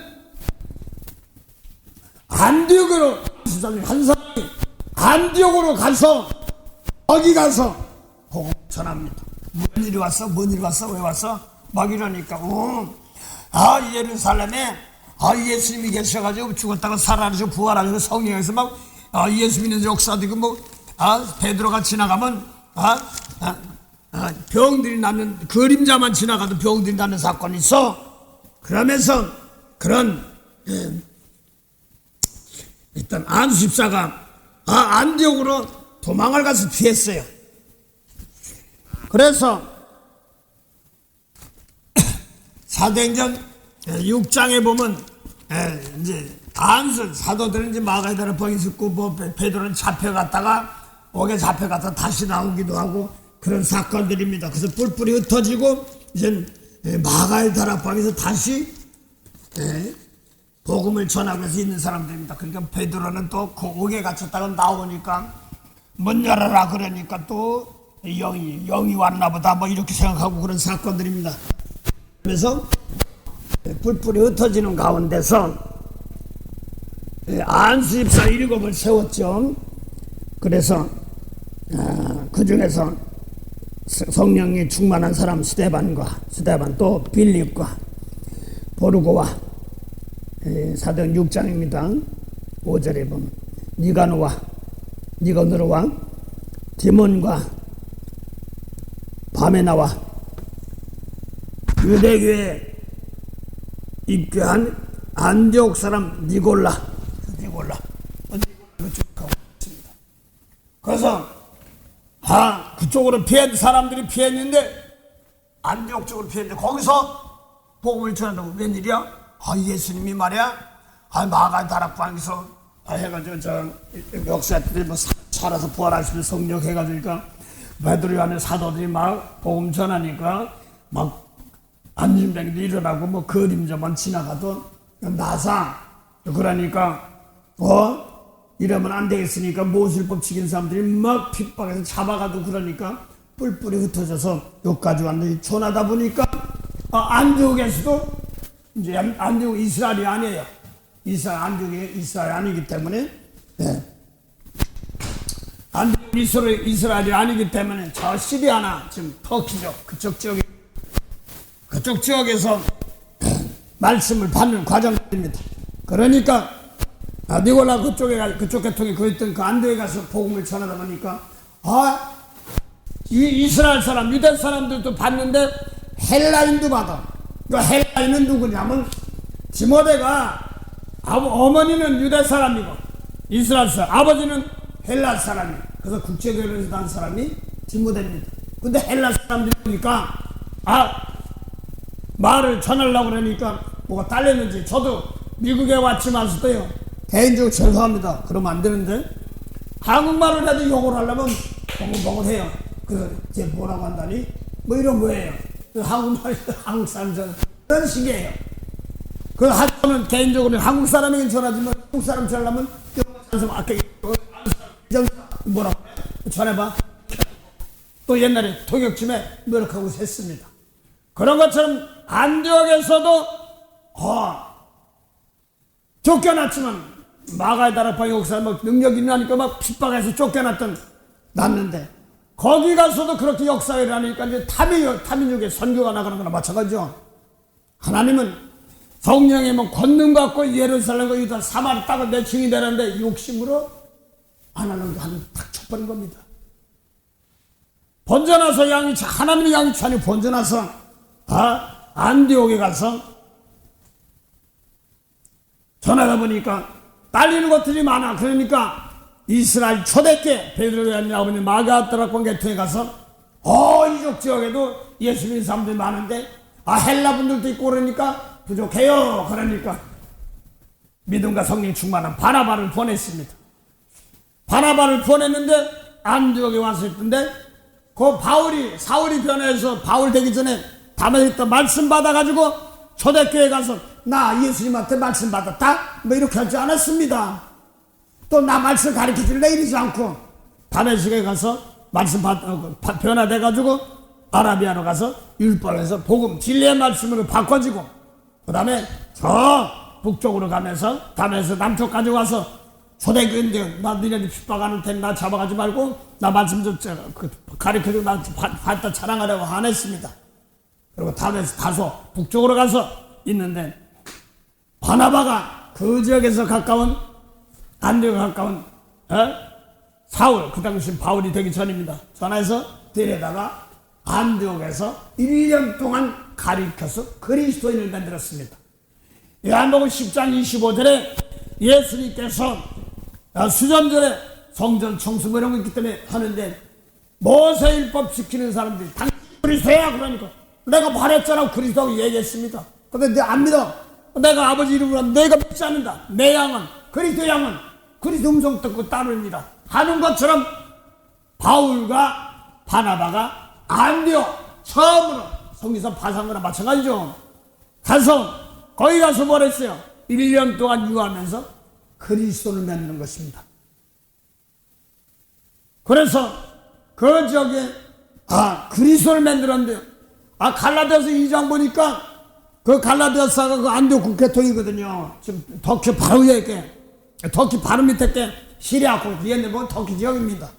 안디옥으로 한 사람이 안디옥으로 가서 거기 가서 복음 전합니다. 뭔 일이 왔어? 왜 왔어? 막 이러니까 예루살렘에 예수님이 계셔가지고 죽었다가 살아나시고 부활하시고 성령에서 막 예수 믿는 역사도 있고 베드로가 지나가면 병들이 낫는 그림자만 지나가도 병들이 낫는 사건이 있어. 그러면서 그런 일단 안수집사가 안디옥으로 도망을 가서 피했어요. 그래서 사도행전 6장에 보면 이제 안수 사도들은 이제 마가다라 거기 있고 베드로는 잡혀갔다가 옥에 잡혀갔다 다시 나오기도 하고 그런 사건들입니다. 그래서 뿔뿔이 흩어지고 이제 마가의 다락방에서 다시 복음을 전하고 해서 있는 사람들입니다. 그러니까 베드로는 또 그 옥에 갇혔다가 나오니까 문 열어라 그러니까 또 영이 왔나 보다 뭐 이렇게 생각하고 그런 사건들입니다. 그래서 뿔뿔이 흩어지는 가운데서 안수집사 7을 세웠죠. 그래서 그 중에서 성령이 충만한 사람 스데반 또 빌립과 보르고와 사도행 6장입니다. 5절에 보면 니거노와 디몬과 바메나와 유대교에 입교한 안디옥 사람 니골라 그쪽 있습니다. 그래서 그쪽으로 사람들이 피했는데 안디옥 쪽으로 피했는데 거기서 복음을 전한다고. 웬일이야? 예수님이 말이야 마가 다락방에서 해가지고 저 역사들이 뭐 살아서 부활하시는 성령 해가지고 베드로 안에 사도들이 막 복음 전하니까 막 안진병도 일어나고 뭐 그림자만 지나가도 나사 그러니까 이러면 안 되겠으니까 모세율법 지킨 사람들이 막 핍박해서 잡아가도 그러니까 뿔뿔이 흩어져서 여기까지 왔는데 전하다 보니까 안디옥에서도 이제 안디옥 이스라엘이 아니에요. 안디옥이 이스라엘 아니기 때문에 안디옥 이스라엘이 아니기 때문에 저 시리아나 지금 터키죠 그쪽 지역에서 말씀을 받는 과정입니다. 그러니까 니골라 그쪽 계통에 있던 그 안디옥에 가서 복음을 전하다 보니까 이스라엘 사람 유대 사람들도 받는데 헬라인도 받아. 그 헬라인은 누구냐면 디모데가 어머니는 유대 사람이고 이스라엘 사람, 아버지는 헬라 사람이에요. 그래서 국제교회에서 난 사람이 디모데입니다. 근데 헬라 사람들이니까 말을 전하려고 그러니까 뭐가 딸렸는지. 저도 미국에 왔지만서도요, 개인적으로 죄송합니다. 그러면 안 되는데, 한국말을 해도 욕을 하려면 벙글벙글해요. 그래서 이제 뭐라고 한다니? 뭐 이런 거예요. 한국말이 한국 사람처럼 그런 식이에요. 그 저는 개인적으로 한국 사람에겐 전하지만 한국 사람 전하려면 아까 뭐라고 전해봐. 또 옛날에 통역쯤에 노력하고 했습니다. 그런 것처럼 안디옥에서도 쫓겨났지만 마가의 다락방 역사 막 능력이 나니까 막 핍박해서 났는데 거기 가서도 그렇게 역사를 일하니까 이제 타민족의 선교가 나가는 거나 마찬가지죠. 하나님은 성령의 뭐 권능 갖고 예루살렘과 유다 사마리 땅을 내 증이 되는데 욕심으로 안 하는 거 딱 쳐버린 겁니다. 번져나서 하나님의 양이 찬이 번져나서 안디옥에 가서 전하다 보니까 딸리는 것들이 많아. 그러니까 이스라엘 초대교회 베드로의 아버님 마가 다락방 계통에 가서 이쪽 지역에도 예수 믿는 사람들이 많은데 헬라 분들도 있고 그러니까 부족해요. 그러니까 믿음과 성령 충만한 바나바를 보냈습니다. 바나바를 보냈는데 안디옥에 와서 있던데 그 사울이 변해서 바울 되기 전에 다메섹에 말씀 받아가지고 초대교회 가서 나 예수님한테 말씀 받았다? 뭐 이렇게 하지 않았습니다. 또 나 말씀 가르쳐줄래? 이러지 않고 다메섹에 가서 말씀 변화돼가지고 아라비아로 가서 율법에서 복음 진리의 말씀으로 바꿔지고 그 다음에 저 북쪽으로 가면서 다메섹에서 남쪽까지 와서 초대교회인데 나 니네들 핍박하는 테니 나 잡아가지 말고 나 말씀 좀 가르쳐주고 나 받다 자랑하려고 안 했습니다. 그리고 다소 북쪽으로 가서 있는데 바나바가 그 지역에서 가까운 안디옥에 가까운 사울, 그 당시 바울이 되기 전입니다. 전화해서 데려다가 안디옥에서 1년 동안 가르쳐서 그리스도인을 만들었습니다. 요한복음 10장 25절에 예수님께서 수전절에 성전 청소 이런 거 있기 때문에 하는데 모세율법 지키는 사람들이 당신 그리스도야 그러니까 내가 말했잖아 그리스도라고 얘기했습니다. 근데 내 안 믿어. 내가 아버지 이름으로 내가 믿지 않는다. 내 양은 그리스도 양은 그리스도 음성 듣고 따릅니다 하는 것처럼 바울과 바나바가 안디옥 처음으로 성기서 파산한 거나 마찬가지죠. 가서 거기 가서 뭘 했어요? 1년 동안 유하면서 그리스도를 만드는 것입니다. 그래서 그 지역에 그리스도를 만들었는데 갈라디아서 2장 보니까 그 갈라디아서가 그 안디옥 국회통이거든요. 지금 터키 바로 위에 터키 바로 밑에 게 시리아고 뒤에 보면 터키 지역입니다.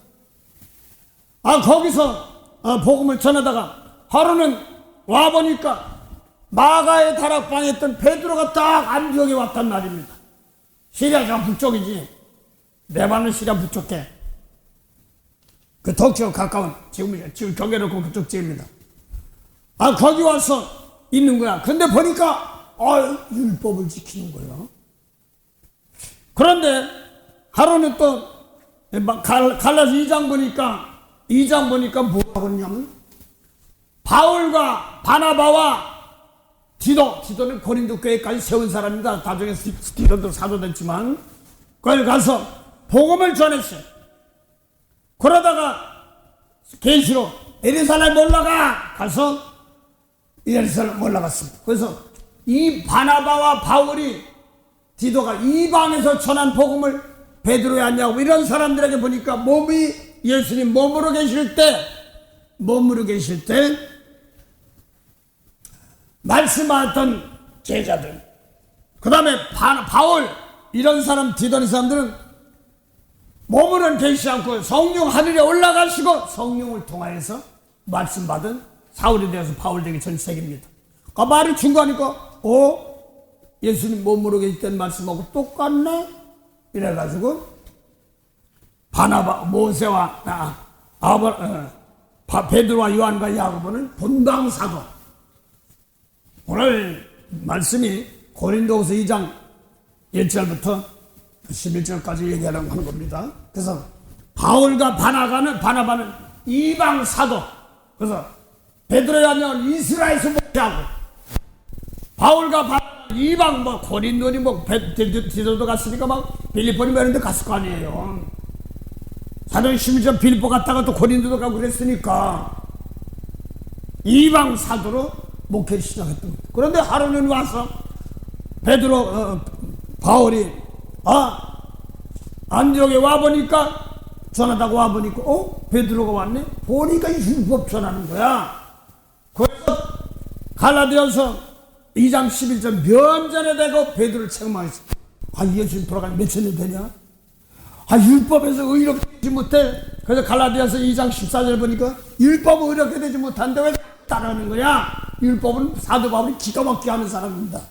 거기서 복음을 전하다가 하루는 와보니까 마가의 다락방에 있던 베드로가 딱 안디옥에 왔단 말입니다. 시리아가 북쪽이지. 레바논 시리아 북쪽에 그 터키와 가까운 지금 경계를 그쪽 지입니다. 거기 와서 있는 거야. 근데 보니까 율법을 지키는 거야. 그런데 하루는 또 갈라서 2장 보니까 뭐라고 그러냐면 바울과 바나바와 디도는 고린도 교회까지 세운 사람입니다. 나중에 디도도 사도 됐지만 거기 가서 복음을 전했어요. 그러다가 계시로 예루살렘 가서 예루살렘 올라갔습니다. 그래서 이 바나바와 바울이 디도가 이방에서 전한 복음을 베드로에 안냐고 이런 사람들에게 보니까 예수님 머무르 계실 때 말씀하던 제자들 그 다음에 바울 이런 사람 디도는 사람들은 머무르는 계시지 않고 성령 하늘에 올라가시고 성령을 통하여서 말씀받은 사울이 되어서 바울 되기 전 세계입니다. 그 말이 중요하니까 예수님 머무르 계실 때 말씀하고 똑같네 이래가지고 바나바 모세와 베드로와 요한과 야고보는 본방사도 오늘 말씀이 고린도후서 2장 1절부터 11절까지 얘기하려고 한 겁니다. 그래서 바울과 바나바는 이방 사도, 그래서 베드로와 요한은 이스라엘에서 목회하고 바울과 이방 뭐 고린도니 뭐 디도도 갔으니까 막 빌립보니 뭐 이런 데 갔을 거 아니에요. 사도행 11장 빌립보 갔다가 또 고린도도 가고 그랬으니까 이방 사도로 목회를 시작했던 거예요. 그런데 하루는 와서 베드로 바울이 안디옥에 와보니까 전하다고 와보니까 베드로가 왔네? 보니까 율법 전하는 거야. 그래서 갈라디아서 2장 11절 면전에 대고 베드로를 책망했어. 예수님 돌아가니 몇천 년 되냐? 율법에서 의롭게 되지 못해. 그래서 갈라디아서 2장 14절 보니까 율법은 의롭게 되지 못한데 왜 따르는 거야? 율법은 사도 바울이 기가 막히게 하는 사람입니다.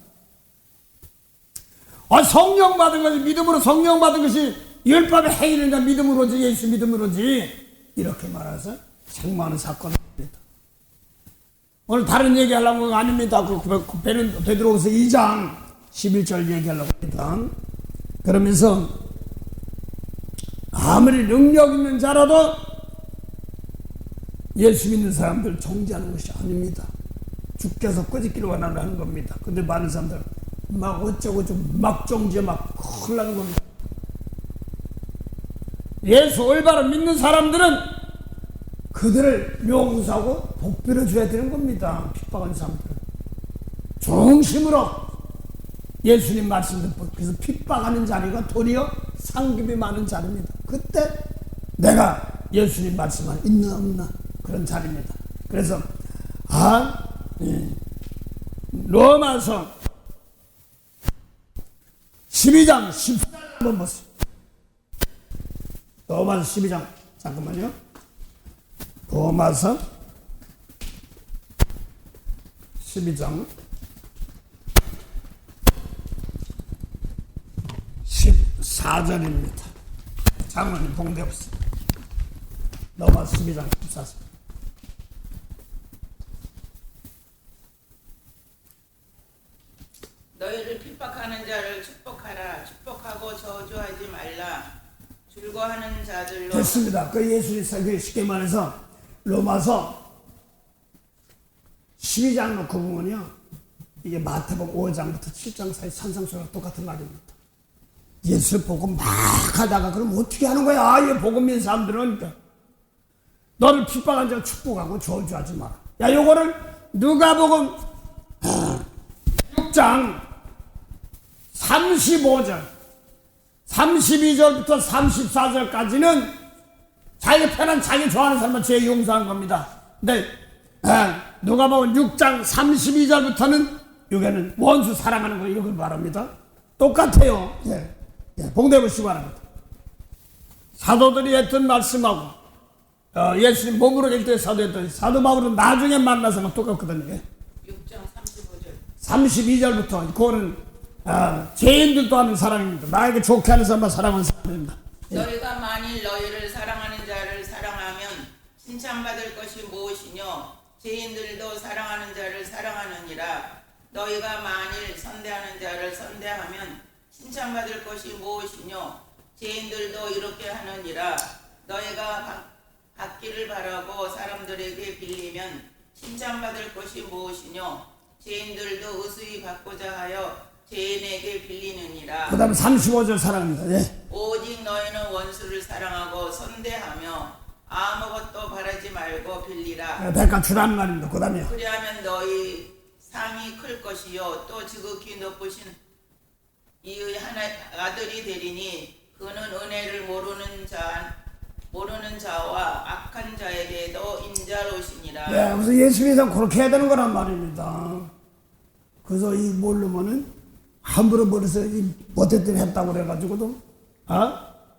성령 받은 것이, 믿음으로 성령 받은 것이 율법의 행위는가 믿음으로지, 예수 믿음으로지. 이렇게 말해서 책망하는 사건입니다. 오늘 다른 얘기 하려고 아닙니다. 베드로후서 2장 11절 얘기하려고 합니다. 그러면서 아무리 능력 있는 자라도 예수 믿는 사람들 정죄하는 것이 아닙니다. 주께서 꺼지기를 원하는 겁니다. 근데 많은 사람들 막 어쩌고 좀 막 정죄 막 큰일 나는 겁니다. 예수 올바로 믿는 사람들은 그들을 용서하고 복비를 줘야 되는 겁니다. 핍박한 사람들은 중심으로 예수님 말씀 듣고, 그래서 핍박하는 자리가 도리어 상급이 많은 자리입니다. 그때 내가 예수님 말씀을 있나 없나 그런 자리입니다. 그래서 로마서 12장 14절 한번 보세요. 로마서 12장 잠깐만요. 로마서 12장 14절입니다. 장로님 봉대 없어. 로마서 12장 14절. 너희를 핍박하는 자를 축복하라. 축복하고 저주하지 말라. 즐거워하는 자들로. 됐습니다. 그 예수님 쉽게 말해서 로마서 12장 놓고 보면요, 이게 마태복음 5장부터 7장 사이 산상수랑 똑같은 말입니다. 예수를 보고 막 하다가 그럼 어떻게 하는 거야? 이 복음 믿는 사람들은 너를 핍박한 자를 축복하고 저주하지 마라. 야, 요거를 누가복음 6장 35절 32절부터 34절까지는 자기 편한 자기 좋아하는 사람은 죄 용서하는 겁니다. 근데 누가복음 6장 32절부터는 여기는 원수 사랑하는 거 이걸 말합니다. 똑같아요. 봉대 보시기 바랍니다. 사도들이 했던 말씀하고 예수님 몸으로 계실 때 사도했던 사도 바울은 나중에 만나서는 똑같거든요. 6장 35절 32절부터 그거는 죄인들도 하는 사랑입니다. 나에게 좋게 하는 사람만 사랑하는 사람입니다. 너희가 만일 너희를 사랑하는 자를 사랑하면 칭찬받을 것이 무엇이뇨? 죄인들도 사랑하는 자를 사랑하느니라. 너희가 만일 선대하는 자를 선대하면 칭찬받을 것이 무엇이뇨? 죄인들도 이렇게 하느니라. 너희가 받기를 바라고 사람들에게 빌리면 칭찬받을 것이 무엇이뇨? 죄인들도 의수히 받고자 하여 죄인에게 빌리느니라. 그 다음에 35절 사랑합니다. 오직 너희는 원수를 사랑하고 선대하며 아무것도 바라지 말고 빌리라. 백간 주라는 말입니다. 그 다음에 그리하면 너희 상이 클 것이요 또 지극히 높으신 이의 하나 아들이 되리니 그는 은혜를 모르는 자와 악한 자에게도 인자로우시니라. 그래서 예수님이 그렇게 해야 되는 거란 말입니다. 그래서 이 모르면은 함부로 버려서 못했더니 했다고 그래가지고도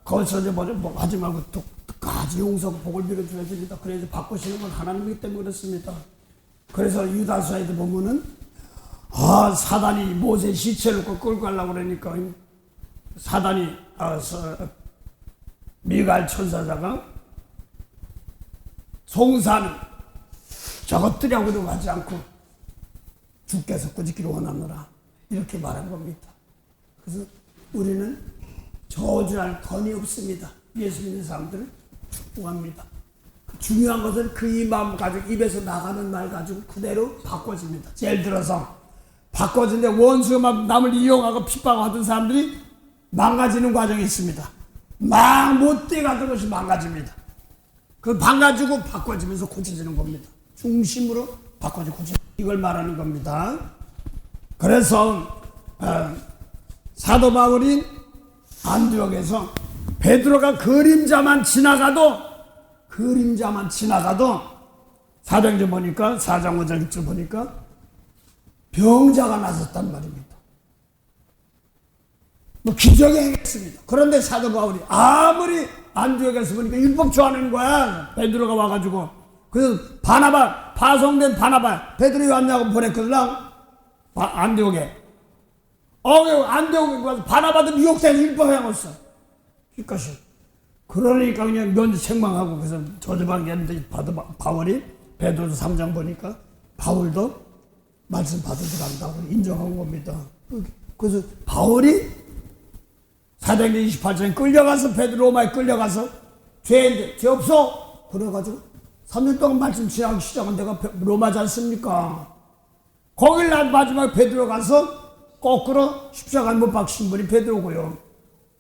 거기서 이제 뭐 하지 말고 또 끝까지 용서하고 복을 빌어줘야 됩니다. 그래서 바꾸시는 건 하나님이기 때문에 그렇습니다. 그래서 유다서에도 보면은 사단이 모세 시체를 끌고 가려고 그러니까 사단이 미가엘 천사자가 송사는 저것들이하고도 하지 않고 주께서 꾸짖기를 원하노라 이렇게 말한 겁니다. 그래서 우리는 저주할 권이 없습니다. 예수 믿는 사람들을 축복합니다. 중요한 것은 그 이 마음 가지고 입에서 나가는 말 가지고 그대로 바꿔집니다. 예를 들어서 바꿔지는데 원수가 막 남을 이용하고 핍박하던 사람들이 망가지는 과정이 있습니다. 막 못돼 가던 것이 망가집니다. 그 망가지고 바꿔지면서 고쳐지는 겁니다. 중심으로 바꿔지고 고쳐지는 이걸 말하는 겁니다. 그래서 사도 바울이 안디옥에서 베드로가 그림자만 지나가도 사도행전 보니까 4장 5절 6절 보니까 병자가 나섰단 말입니다. 뭐 기적이 행했습니다. 그런데 사도 바울이 아무리 안디옥에서 보니까 율법 좋아하는 거야. 베드로가 와가지고 그래서 바나바 파송된 바나바 베드로가 왔냐고 보냈거든. 안디옥에 안디옥에 와서 바나바도 미혹돼서 율법 행했어. 그것이 그러니까 그냥 면접 책망하고 그래서 저주받게 했는데 바울이 베드로서 3장 보니까 바울도 말씀 받으러 간다고 인정한 겁니다. 그래서 바울이 사도행전 28장에 끌려가서 로마에 끌려가서 죄인데 죄 없어 그래가지고 3년 동안 말씀 지하기 시작한 데가 로마지 않습니까? 거길 난 마지막에 베드로 가서 거꾸로 십자가에 못 박힌 분이 베드로고요.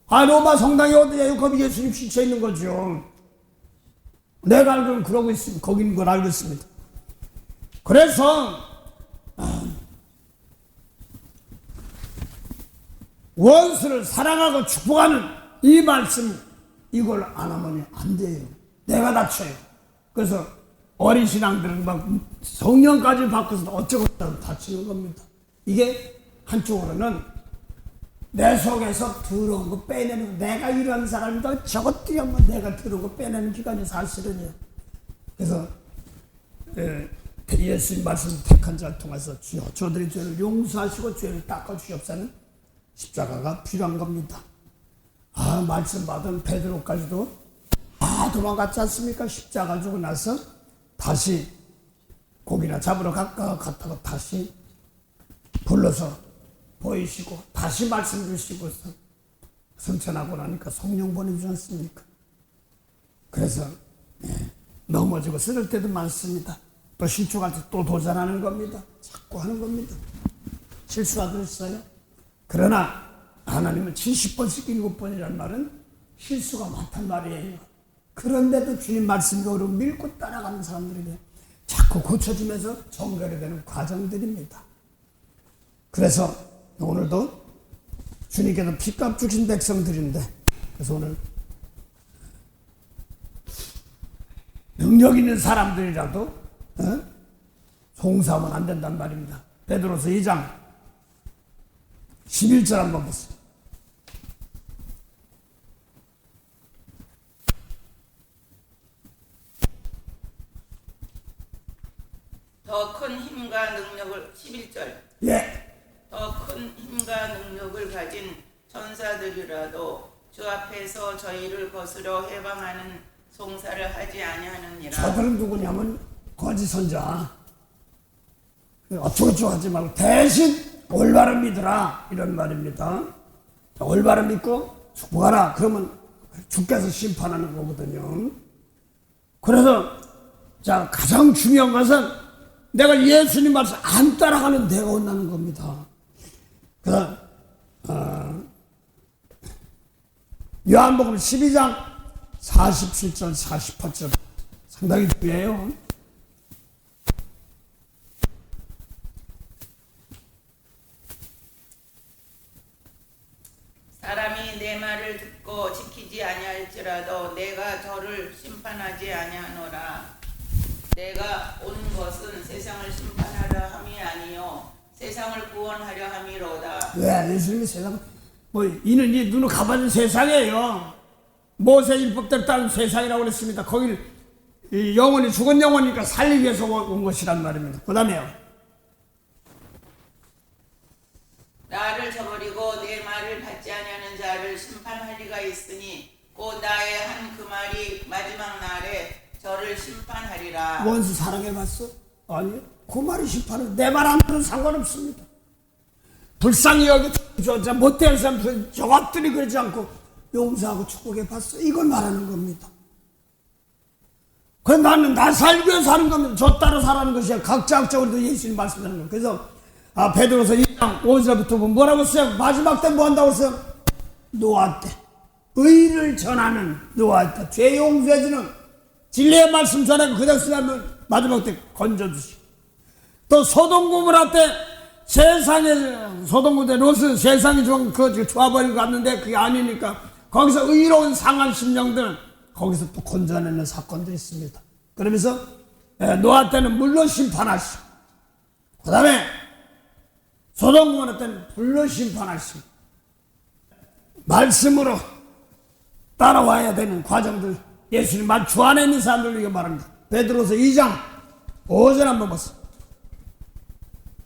로마 성당이 어디예요? 거기 예수님 시체 있는 거죠. 내가 알고는 그러고 있습니다. 거기 있는 걸 알고 있습니다. 그래서 원수를 사랑하고 축복하는 이 말씀 이걸 안 하면 안 돼요. 내가 다쳐요. 그래서 어린 신앙들은 막 성령까지 바꿔서 어쩌고 다치는 겁니다. 이게 한쪽으로는 내 속에서 더러운 거 빼내는 거. 내가 이런 사람이다. 저것들이 한번 내가 더러운 거 빼내는 기간이 사실은요. 그래서 예수님 말씀 택한 자를 통해서 주여 저들의 죄를 용서하시고 죄를 닦아주시옵사는 십자가가 필요한 겁니다. 말씀 받은 베드로까지도 도망갔지 않습니까? 십자가 주고 나서 다시 고기나 잡으러 갔다가 다시 불러서 보이시고 다시 말씀 주시고 성천하고 나니까 성령 보내주지 않습니까? 그래서 넘어지고 쓰러질 때도 많습니다. 또 실족할 때 또 도전하는 겁니다. 자꾸 하는 겁니다. 실수하도 있어요. 그러나 하나님은 70번씩 7번이라는 말은 실수가 많단 말이에요. 그런데도 주님 말씀이 옳은 믿고 따라가는 사람들에게 자꾸 고쳐지면서 정결이 되는 과정들입니다. 그래서 오늘도 주님께서 피값 주신 백성들인데 그래서 오늘 능력 있는 사람들이라도 송사하면 안 된단 말입니다. 베드로서 2장 11절 한번 보세요. 더 큰 힘과 능력을 11절 더 큰 힘과 능력을 가진 천사들이라도 주 앞에서 저희를 거스려 해방하는 송사를 하지 아니하느니라. 저들은 누구냐면 거짓 선자. 어쩌고저쩌고 하지 말고 대신 올바른 믿으라 이런 말입니다. 올바른 믿고 축복하라 그러면 주께서 심판하는 거거든요. 그래서 가장 중요한 것은 내가 예수님 말씀 안 따라가는 내가 혼나는 겁니다. 그래서 요한복음 12장 47절 48절 상당히 중요해요. 사람이 내 말을 듣고 지키지 아니할지라도 내가 저를 심판하지 아니하노라. 내가 온 것은 세상을 심판하려 함이 아니요 세상을 구원하려 함이로다. 네, 예수님이 세상 이는 이 눈을 가봐준 세상이에요. 모세 율법대로 따른 세상이라고 그랬습니다. 거길 영혼이 죽은 영혼이니까 살리기 위해서 온 것이란 말입니다. 그 다음에요. 나를 저버리고 내 말을 받지 아니하는 자를 심판할 리가 있으니 곧 나의 한 그 말이 마지막 날에 저를 심판하리라. 원수 사랑해봤어? 아니요. 그 말이 심판은 내 말 안 들은 상관없습니다. 불쌍히 여기 못된 사람들 저것들이 그러지 않고 용서하고 축복해봤어. 이걸 말하는 겁니다. 그래서 나는 나 살기 위해서 사는 겁니다. 저 따라 살라는 것이야. 각자 우리도 예수님 말씀하는 거예요. 그래서 베드로서 2장 5절부터 보면 뭐라고 써요? 마지막 때 뭐 한다고 써요? 노아 때 의를 전하는 노아 때 죄 용서해주는 진리의 말씀 전하고 그냥 쓰려면 마지막 때 건져주시고, 또 소돔 고모라 때 세상에 소돔 고모라 롯은 세상이 좀 좋아버린 것 같는데 그게 아니니까 거기서 의로운 상한 심령들 거기서 또 건져내는 사건들이 있습니다. 그러면서 노아 때는 물로 심판하시고, 그 다음에 소돔 고모라 때는 불로 심판하시고, 말씀으로 따라와야 되는 과정들, 예수님 말 주 안에 있는 사람들 이거 말합니다. 베드로서 2장 5절 한번 보세요.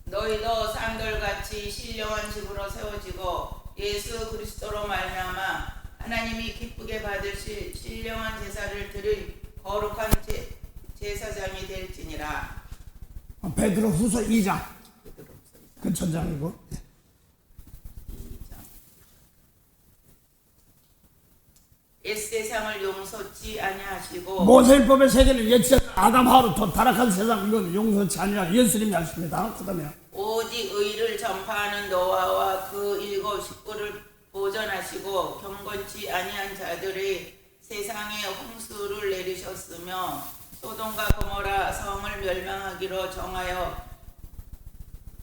너희도 산돌같이 신령한 집으로 세워지고 예수 그리스도로 말미암아 하나님이 기쁘게 받으실 신령한 제사를 드릴 거룩한 제사장이 될지니라. 베드로 후서 2장 그 전장이고, 옛세상을 용서치 아니하시고 모세율법의 세계는 옛세상 아담 하와로 타락한 세상 이건 용서치 아니라 예수님이 하십니다. 그 다음에 오직 의를 전파하는 노아와 그 일곱 식구를 보전하시고 경건치 아니한 자들의 세상에 홍수를 내리셨으며 소돔과 고모라 성을 멸망하기로 정하여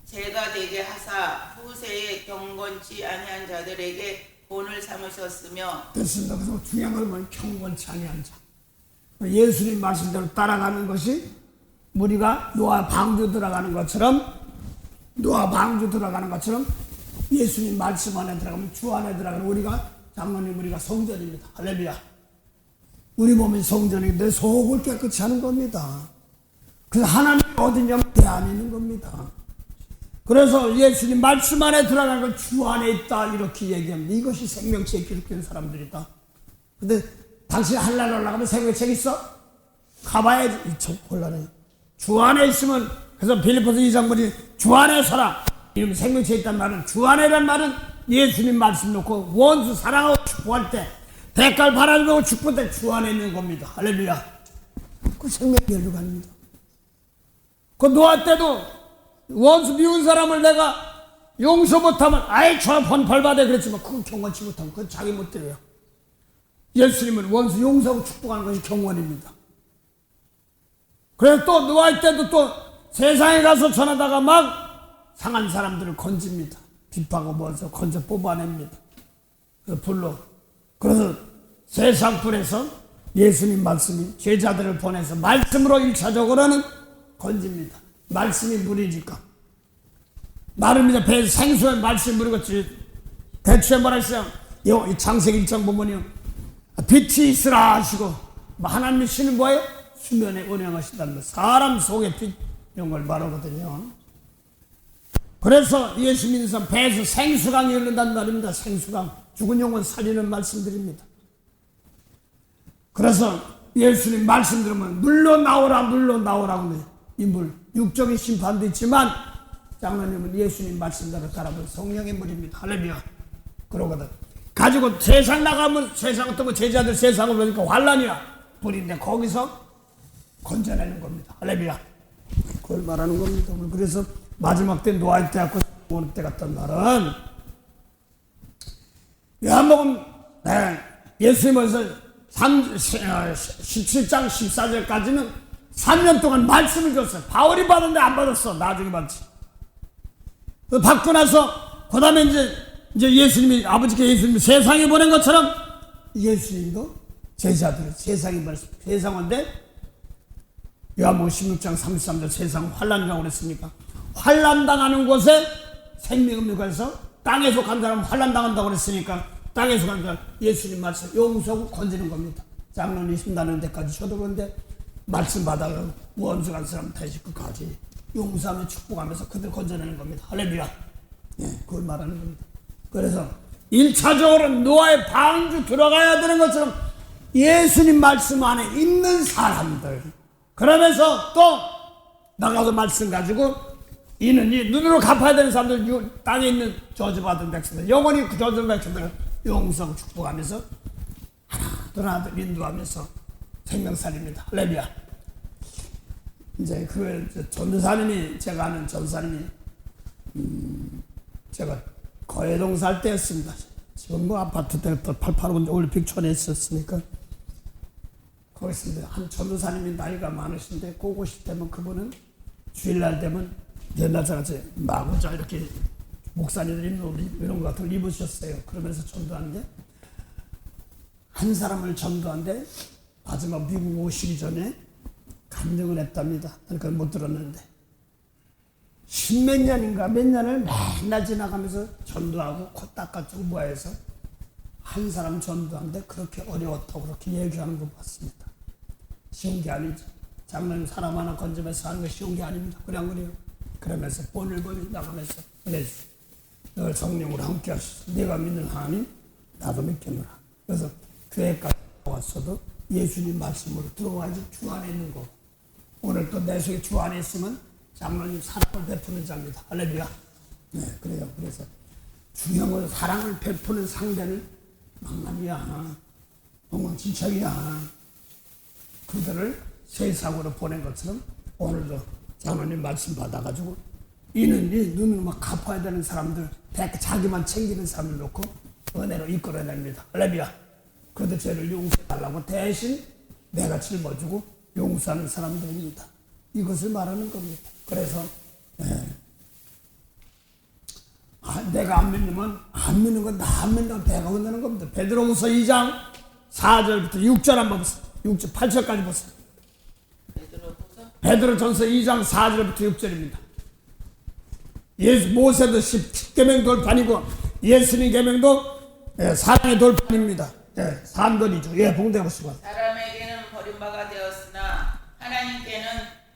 죄가 되게 하사 후세에 경건치 아니한 자들에게 본을 삼으셨으며. 됐습니다. 그래서 중요한 걸 보면 경건치 아니한 자, 예수님 말씀대로 따라가는 것이 우리가 노아 방주 들어가는 것처럼 예수님 말씀 안에 들어가면 주 안에 들어가는 우리가 장로님 우리가 성전입니다. 할렐루야. 우리 몸이 성전인데 속을 깨끗이 하는 겁니다. 그래서 하나님이 어디냐면 내 안에 있는 겁니다. 그래서 예수님 말씀 안에 들어가는 건 주 안에 있다 이렇게 얘기합니다. 이것이 생명체에 기록된 사람들이다. 근데 당신 한날 올라가면 생명체 있어? 가봐야지. 참 곤란해. 주 안에 있으면, 그래서 빌립보서 2장 보니 주 안에 서라. 이러면 생명체에 있단 말은, 주 안에란 말은 예수님 말씀 놓고 원수 사랑하고 축복할 때, 대가를 바라고 축복할 때 주 안에 있는 겁니다. 할렐루야. 그 생명이 열려갑니다. 그 노아 때도 원수 미운 사람을 내가 용서 못하면 아이 저 벌 받아 그랬지만 그건 경건치 못하면 그건 자기 못대로야. 예수님은 원수 용서하고 축복하는 것이 경건입니다. 그래서 또 노아 때도 또 세상에 가서 전하다가 막 상한 사람들을 건집니다. 핍하고 뭐해서 건져 뽑아냅니다. 그 불로. 그래서 세상 불에서 예수님 말씀이 제자들을 보내서 말씀으로 1차적으로는 건집니다. 말씀이 물이니까. 마릅니다. 배 생수에 말씀이 물이겠지. 대추에 뭐라 했어요? 창세기 1장 보면요. 빛이 있으라 하시고, 하나님의 신은 뭐예요? 수면에 운행하신다는 거. 사람 속에 빛, 이런 걸 말하거든요. 그래서 예수 믿는 사람 배에서 생수강이 흐른다는 말입니다. 생수강. 죽은 영혼 살리는 말씀드립니다. 그래서 예수님 말씀 들으면 물로 나오라고 해요. 이 물, 육적인 심판도 있지만 장로님은 예수님 말씀대로 따라본 성령의 물입니다. 할렐루야. 그러거든. 가지고 세상 나가면 세상 어떤 제자들 세상을 보니까 환란이야. 불인데 거기서 건져내는 겁니다. 할렐루야. 그걸 말하는 겁니다. 그래서 마지막 때 노아의 때 갖고 오는 때 같단 말은 요한복음 예수님께서 17장 14절까지는 3년 동안 말씀을 줬어요. 바울이 받았는데 안 받았어. 나중에 받지. 받고 나서 그 다음에 이제 예수님이 아버지께 예수님이 세상에 보낸 것처럼 예수님도 제자들 세상에 말씀 세상인데 요한복음 16장 33절 세상 환란이라고 그랬으니까 환란당하는 곳에 생명의 물가에서 땅에 속한 사람은 환란당한다고 그랬으니까 땅에 속한 사람 예수님 말씀 용서하고 건지는 겁니다. 장로님 힘나는 데까지 저도 그런데 말씀 받아서 원수 간 사람 다시 끝까지 용서하며 축복하면서 그들 건져내는 겁니다. 할렐루야. 예, 그걸 말하는 겁니다. 그래서 1차적으로 노아의 방주 들어가야 되는 것처럼 예수님 말씀 안에 있는 사람들 그러면서 또 나가서 말씀 가지고 이는 이 눈으로 갚아야 되는 사람들 땅에 있는 저주받은 백성들 영원히 그 저주받은 백성들을 용서하고 축복하면서 하나둘 인도하면서 생명살입니다. 할렐루야. 이제 그 전도사님이 제가 아는 전도사님이 제가 거해동 살 때였습니다. 지금 뭐 아파트 때부터 885 올림픽촌에 있었으니까 거기 있습니다. 한 전도사님이 나이가 많으신데 고고시 되면 그분은 주일날 되면 옛날같이 마구자 이렇게 목사님들 입는 옷 이런 거 같은 걸 입으셨어요. 그러면서 전도하는데 한 사람을 전도하는데 마지막 미국 오시기 전에 간증을 했답니다. 그러니까 못 들었는데 십몇 년인가 몇 년을 맨날 지나가면서 전도하고 코 닦아주고 뭐해서 한 사람 전도하는데 그렇게 어려웠다고 그렇게 얘기하는 거 봤습니다. 쉬운 게 아니죠. 장로님 사람 하나 건져서 하는 거 쉬운 게 아닙니다. 그래 안 그래요? 그러면서 본을 나가면서 그래주세요. 늘 성령으로 함께 하셔서 네가 믿는 하나님 나도 믿겠노라. 그래서 교회까지 왔어도 예수님 말씀으로 들어와야지 주 안에 있는 거. 오늘 또 내 속에 주 안에 있으면 장로님 사랑을 베푸는 자입니다. 할렐루야. 네, 그래요. 그래서 중요한 건 사랑을 베푸는 상대는 망나니야, 엉망진창이야. 그들을 세상으로 보낸 것처럼 오늘도 장로님 말씀 받아가지고 이는 눈으로 막 갚아야 되는 사람들, 자기만 챙기는 사람을 놓고 은혜로 이끌어냅니다. 할렐루야. 그들 죄를 용서해달라고 대신 내가 짊어지고 용서하는 사람들입니다. 이것을 말하는 겁니다. 그래서 내가 안 믿으면 안 믿는 건 나 안 믿는 내가 혼내는 겁니다. 베드로후서 2장 4절부터 6절 한번 보세요. 6절 8절까지 보세요. 베드로전서 2장 4절부터 6절입니다. 모세도 10계명 돌판이고 예수님 계명도 사랑의 돌판입니다. 산돌이죠. 봉대 보시고. 사람에게는 버림바가 되었으나 하나님께는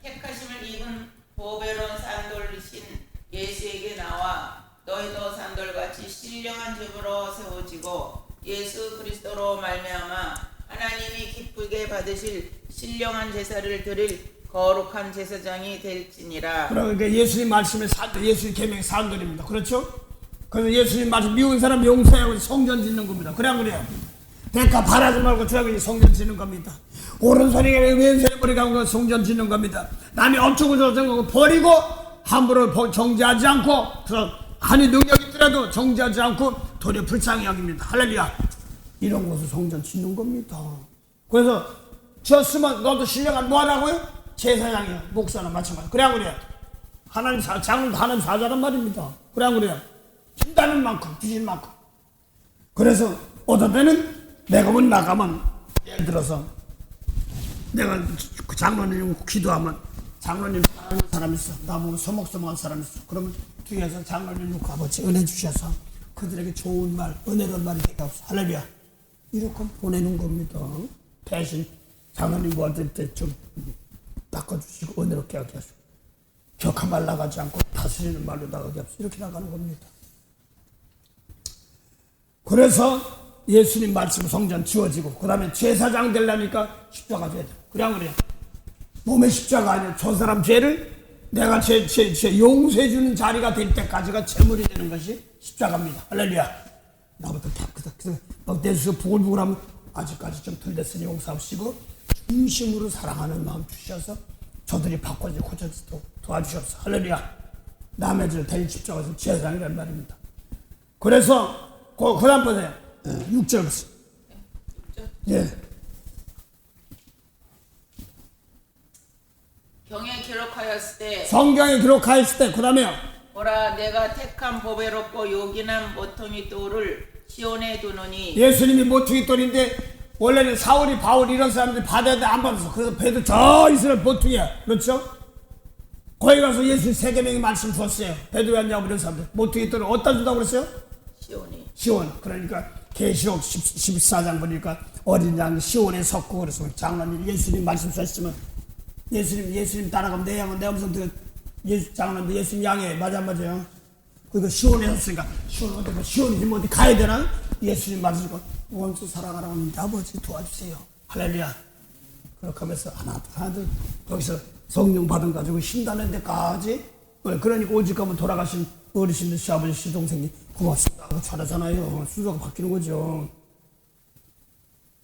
택하심을 입은 보배로운 산돌이신 예수에게 나와 너희도 산돌같이 신령한 집으로 세워지고 예수 그리스도로 말미암아 하나님이 기쁘게 받으실 신령한 제사를 드릴 거룩한 제사장이 될지니라. 그러니까 예수님 말씀에 예수님 계명이 산돌입니다. 그렇죠? 그래서 예수님 말씀 미운 사람 용서하고 성전 짓는 겁니다. 그래 안 그래요? 대가 바라지 말고 주하고 성전 짓는 겁니다. 오른손이 왼손이 버리고 성전 짓는 겁니다. 남이 어쩌고 저쩌고 버리고 함부로 정죄하지 않고 아니 능력이 있더라도 정죄하지 않고 도리어 불쌍히 여깁니다. 할렐루야. 이런 곳을 성전 짓는 겁니다. 그래서 지었으면 너도 신령한 뭐 하라고요? 제사장이요. 목사나 마찬가지. 그래 안 그래요? 하나님 장로도 하나님 사자란 말입니다. 그래 안 그래요? 준다는 만큼 주신 만큼. 그래서 어떤 때는 내가 못 나가면 예를 들어서 내가 그 장로님 기도하면 장로님 사랑하는 사람 있어. 나 보면 서먹서먹한 사람 있어. 그러면 뒤에서 장로님 놓고 아버지 은혜 주셔서 그들에게 좋은 말, 은혜로운 말이 되게 없어. 할렐루야. 이렇게 보내는 겁니다. 대신 장로님 뭐할 때 좀 바꿔주시고 은혜롭게 하게 하시고 격한 말 나가지 않고 다스리는 말로 나가게 하시고 이렇게 나가는 겁니다. 그래서 예수님 말씀 성전 지어지고 그 다음에 제사장 되려니까 십자가 돼야 돼. 그래 안 그래요? 몸의 십자가 아니야. 저 사람 죄를 내가 제 용서해주는 자리가 될 때까지가 제물이 되는 것이 십자가입니다. 할렐루야. 나부터 내 속에 부글부글하면 아직까지 좀 덜 됐으니 용서하시고 중심으로 사랑하는 마음 주셔서 저들이 바꿔지 고쳐지도록 도와주셔서 할렐루야. 남의 죄를 대리 십자가에서 제사장이란 말입니다. 그래서 그 다음 보세요. 6절 보세요. 예. 경에 기록하였을 때 성경에 기록하였을 때 그 다음에요. 보라 내가 택한 보배롭고 요긴한 모퉁이 돌을 시온에 두노니. 예수님이 모퉁이 돌인데 원래는 사울이 바울 이런 사람들이 받아야 돼 안 받았어. 그래서 베드로 저 이스라엘 모퉁이야. 그렇죠? 거기 가서 예수 세계명의 말씀 줬어요. 베드로 왔냐고 이런 사람들 모퉁이 돌을 어디다 준다고 그랬어요? 시온이. 시온. 그러니까 계시록 14장 보니까 어린 양 시온에 섰고 그래서 장로님 예수님 말씀 썼으면 예수님 따라가면 내 양은 내 음성 들어 장로님 예수님 양에 맞아요. 그러니까 시온에 섰으니까 시온이 어디 가야 되나? 예수님 말씀 듣고 원수 사랑하라고 하는데 아버지 도와주세요. 할렐루야. 그렇게 하면서 하나둘 거기서 성령 받은 가지고 신다는 데까지 그러니까 오직 가면 돌아가신 어르신들 시아버지 시동생님 고맙습니다 하고 잘하잖아요. 순서가 바뀌는 거죠.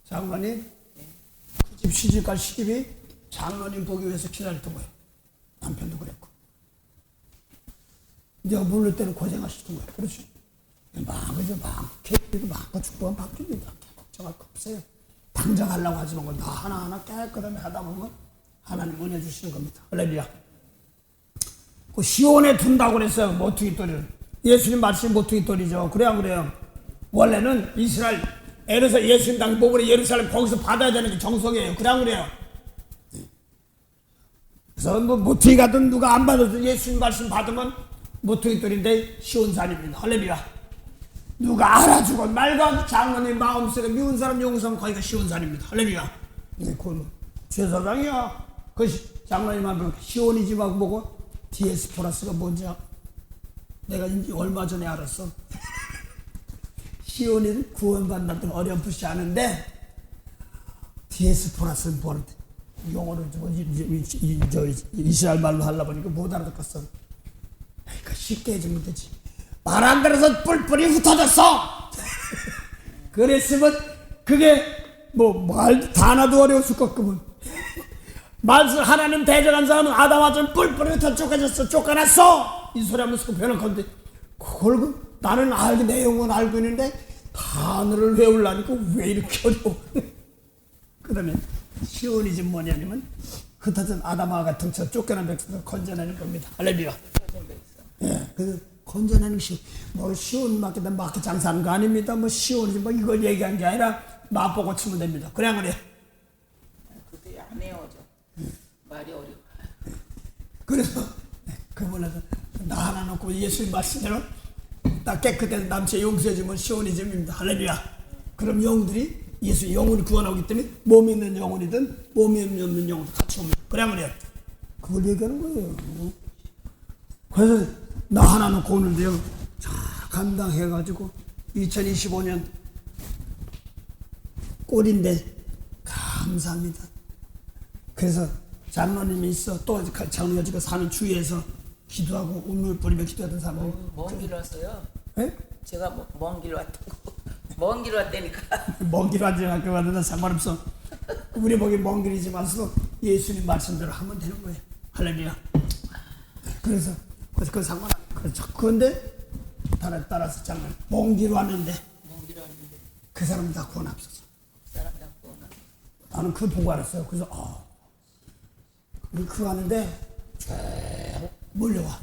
장로님 그 집 시집갈 시집이 장로님 보기 위해서 기다렸던 거예요. 남편도 그랬고 내가 모를 때는 고생하시던 거예요. 그렇죠? 그죠? 계획도 많고 축복은 바뀝니다. 걱정할 거 없어요. 당장 하려고 하지 말고 나 하나하나 깨끗하게 하다 보면 하나님 은혜 주시는 겁니다. 할렐루야. 그 시온에 둔다고 그랬어요. 모퉁이 돌을. 예수님 말씀이 모퉁이 돌이죠. 그래야 그래요. 원래는 이스라엘 예수님 당 목으로 예루살렘 거기서 받아야 되는 게 정석이에요. 그래야 그래요. 그래서 뭐 모퉁이 가든 누가 안 받아도 예수님 말씀 받으면 모퉁이 돌인데 시온산입니다. 할렐루야. 누가 알아주고 말과 장로님 마음속에 미운 사람 용서하면 거기가 시온산입니다. 할렐루야. 네, 그건 제사장이야. 그 장로님만 보면 시온이지 막 보고 디에스포라스가 뭔지 내가 이제 얼마 전에 알았어. 시온이 구원받는 어렴풋이 아는데 디에스포라스는 뭐는데 용어를 이스라엘 말로 하려고 하니까 못 알아듣겠어. 그러니까 쉽게 해주면 되지. 말 안 들어서 뿔뿔이 흩어졌어. 그랬으면 그게 말 단어도 어려웠을 것 같으면 말씀 하나님 대적한 사람은 아담아처럼 뿔뿔이 흩어 쫓겨났어. 이 소리 하면서 변한 그걸 나는 내용은 알고 있는데 단어를 외우려니까 왜 이렇게 어려워. 그러면 시온이즘 뭐냐면 흩어진 아담아 같은 쫓겨난 백성을 건져내는 겁니다. 할렐루야. 예, 그래서 건져내는 것이 시온 마켓 장사하는 거 아닙니다. 시온이지 이걸 얘기한 게 아니라 맛보고 치면 됩니다. 그래 안 그래? 그게 안 외워져. 말이 어려워. 그래서 그분은 나 하나 놓고 예수님 말씀대로 딱 깨끗해서 남체 용서해주면 시온이즘입니다. 할렐루야. 그럼 영들이 예수 영혼이 구원하기 때문에 몸이 있는 영혼이든 몸이 없는 영혼도 같이 옵니다. 그래 안 그래? 그걸 얘기하는 거예요. 그래서 나 하나 놓고 오는데요. 자, 감당해가지고 2025년 꼴인데 감사합니다. 그래서 장로님이 있어 또 장로가 지금 사는 주위에서 기도하고 운물 뿌리며 기도하던 사람이 먼 길 왔어요. 예? 제가 먼 길 왔다고. 먼 길 왔다니까. 먼 길 왔지만 그 와도 상관없어. 우리 보기 먼 길이지만서도 예수님 말씀대로 하면 되는 거예요. 할렐루야. 그래서 그 상관 그렇죠. 그런데 따라서 장난 먼 길 왔는데 그 사람 다 구원 없었어. 나는 그걸 보고 알았어요. 그래서 그거 하는데 쭉 몰려와.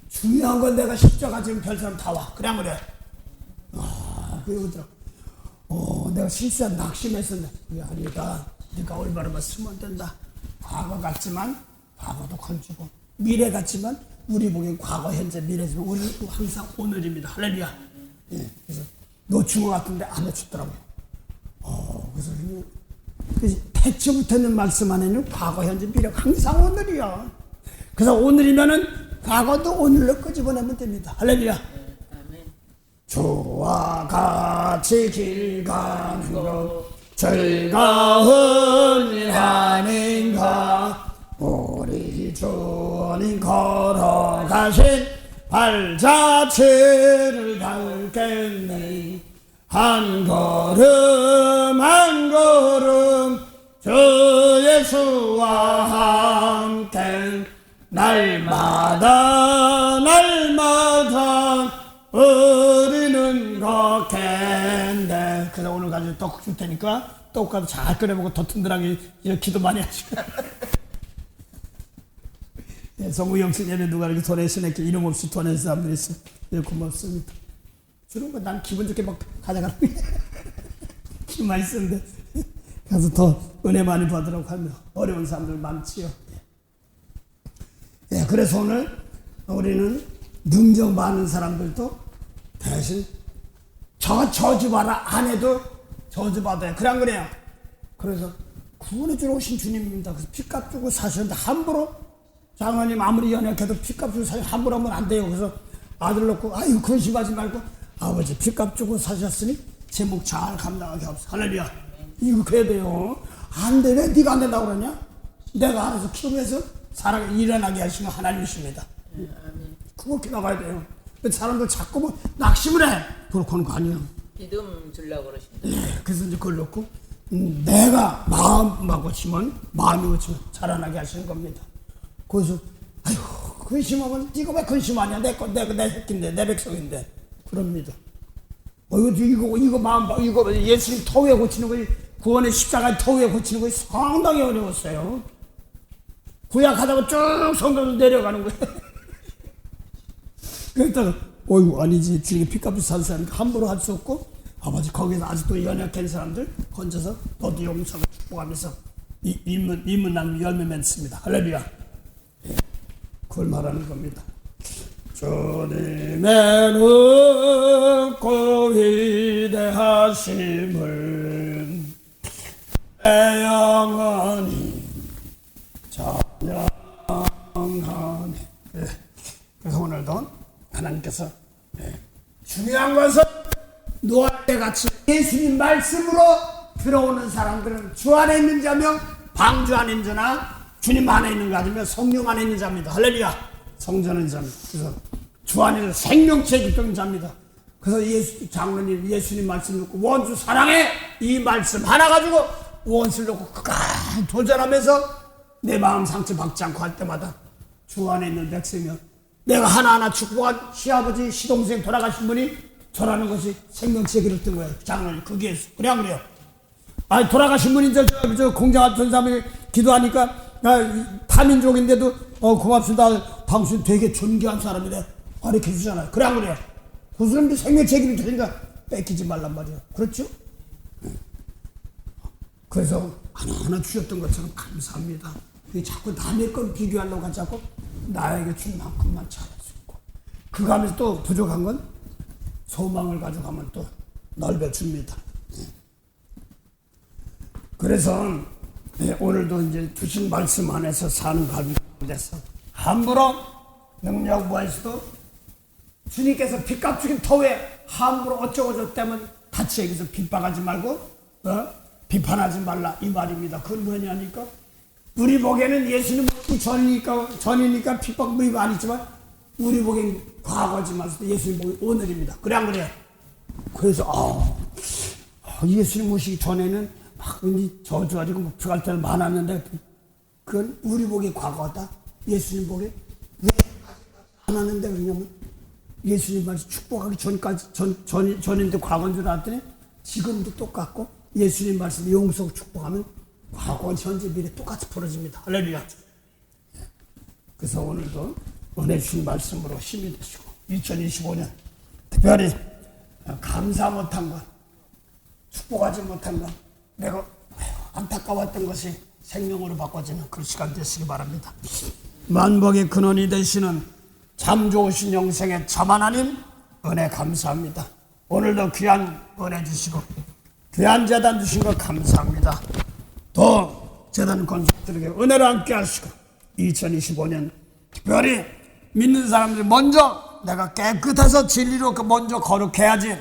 중요한 건 내가 십자가 지금 별 사람 다 와. 그래 안 그래? 그러더라. 내가 실수한 낙심했었네. 그게 아니다. 네가 올바르면 쓰면 된다. 과거 같지만 과거도 건지고 미래 같지만 우리 보기엔 과거, 현재, 미래지만 우리는 항상 오늘입니다. 할렐루야. 예, 그래서 놓친 것 같은데 안 놓쳤더라고요. 그래서 태초부터는 말씀 안에는 과거, 현재, 미래 항상 오늘이야. 그래서 오늘이면은 과거도 오늘로 끄집어내면 됩니다. 할렐루야. 주와 같이 길 가는 것 즐거운 일 아닌가. 우리 주님 걸어가신 발자취를 밟겠네. 한 걸음 한 걸음 주 예수와 함께 날마다 우리는 걷겠네. 그래서 오늘 가지고 떡국 줄 테니까 떡국 가서 잘 끓여먹고 더 든든하게 이렇게 기도 많이 하시고. 예, 성우영신 예배 누가 이렇게 돈에서 이렇게 이름 없이 돈에서 사람들이 있어. 예, 고맙습니다. 주는 거 난 기분 좋게 막 가져가는 거야. 기만 있었는데 가서 더 은혜 많이 받으라고 하면 어려운 사람들 많지요. 예, 그래서 오늘 우리는 능력 많은 사람들도 대신 저주받아 안 해도 저주받아요. 그래 안 그래요? 그래서 구원해 주러 오신 주님입니다. 그래서 피값 주고 사셨는데 함부로 장로님 아무리 연약해도 피값 주고 사셨는데 함부로 하면 안 돼요. 그래서 아들 놓고 아유 근심하지 말고 아버지 피값 주고 사셨으니 제목 잘 감당하게 하옵소서. 할렐루야. 이거 그래야 돼요. 안 돼. 왜 네가 안 된다고 그러냐? 내가 알아서 키우면서 사람이 일어나게 하시는 하나님이십니다. 그렇게 나가야 돼요. 사람들 자꾸 뭐 낙심을 해. 그렇고는 거 아니에요. 믿음 주려고 그러신다. 네, 그래서 이제 그걸 놓고 내가 마음이 고치면 자라나게 하시는 겁니다. 그래서 아이고 근심하면 이거 왜 근심하냐? 내 새끼인데, 내 백성인데. 그럽니다. 이거 마음 봐. 이거 예수님 터위에 고치는 거, 구원의 십자가 터위에 고치는 거 상당히 어려웠어요. 구약하다가 쭉 성경으로 내려가는 거예요. 그랬다가 아니지, 주님 피값을 산 사람 함부로 할 수 없고, 아버지 거기서 아직도 연약한 사람들 건져서 너도 용서를 축복하면서 이문 나누면 열매 맺습니다. 할렐루야. 예, 그걸 말하는 겁니다. 주님의 높고 위대하심을 내 영혼이 찬양하네. 예. 그래서 오늘도 하나님께서 중요한 것은 노아 때 같이 예수님 말씀으로 들어오는 사람들은 주 안에 있는 자며 방주 안에 있는 자나 주님 안에 있는 자며 성령 안에 있는 자입니다. 할렐루야. 성전은 자입니다. 그래서 주 안에서 생명체 깊은 자입니다. 그래서 장로님 예수님 말씀 놓고 원수 사랑해 이 말씀 하나 가지고 원수를 놓고 끝까지 도전하면서 내 마음 상처 받지 않고 할 때마다 주 안에 있는 백성이며 내가 하나하나 축복한 시아버지 시동생 돌아가신 분이 저라는 것이 생명체 기록된 거예요. 장로님 그게 그래 안 그래요? 아니 돌아가신 분이 저 공장 같은 사람이 기도하니까 타민족인데도 고맙습니다. 당신 되게 존귀한 사람이래. 가르쳐 주잖아요. 그래 안 그래요? 그 사람도 생명체 기록되니까 뺏기지 말란 말이에요. 그렇죠? 그래서 하나하나 주셨던 것처럼 감사합니다. 자꾸 남의 건 비교하려고 하지 않고 나에게 준 만큼만 잘할 수 있고 그 가면서 또 부족한 건 소망을 가져가면 또 넓혀줍니다. 그래서 오늘도 이제 주신 말씀 안에서 사는 가운데서 함부로 능력 무에서도 주님께서 빚값 죽인 터에 함부로 어쩌고저쩌고 때문에 다치 여기서 빗박하지 말고 비판하지 말라 이 말입니다. 그건 뭐냐니까 우리 보기에는 예수님 전이니까 핍박 무리 많이 있지만 우리 보기엔 과거지만 예수님 보기 오늘입니다. 그래 안 그래요? 그래서 예수님 모시기 전에는 막 저주가지고 목표할 때는 많았는데 그건 우리 보기 과거다. 예수님 보기 왜 안 하는데 그러냐면 예수님 말씀 축복하기 전까지 전인데 과거인 줄 알았더니 지금도 똑같고 예수님 말씀 용서 축복하면 과거, 현재, 미래 똑같이 풀어집니다. 할렐루야. 그래서 오늘도 은혜 주신 말씀으로 힘이 되시고 2025년 특별히 감사 못한 것, 축복하지 못한 것, 내가 안타까웠던 것이 생명으로 바꿔지는 그 시간 되시기 바랍니다. 만복의 근원이 되시는 참 좋으신 영생의 참 하나님 은혜 감사합니다. 오늘도 귀한 은혜 주시고 귀한 재단 주신 것 감사합니다. 또 재단 권속들에게 은혜를 함께 하시고 2025년 특별히 믿는 사람들이 먼저 내가 깨끗해서 진리로 먼저 거룩해야지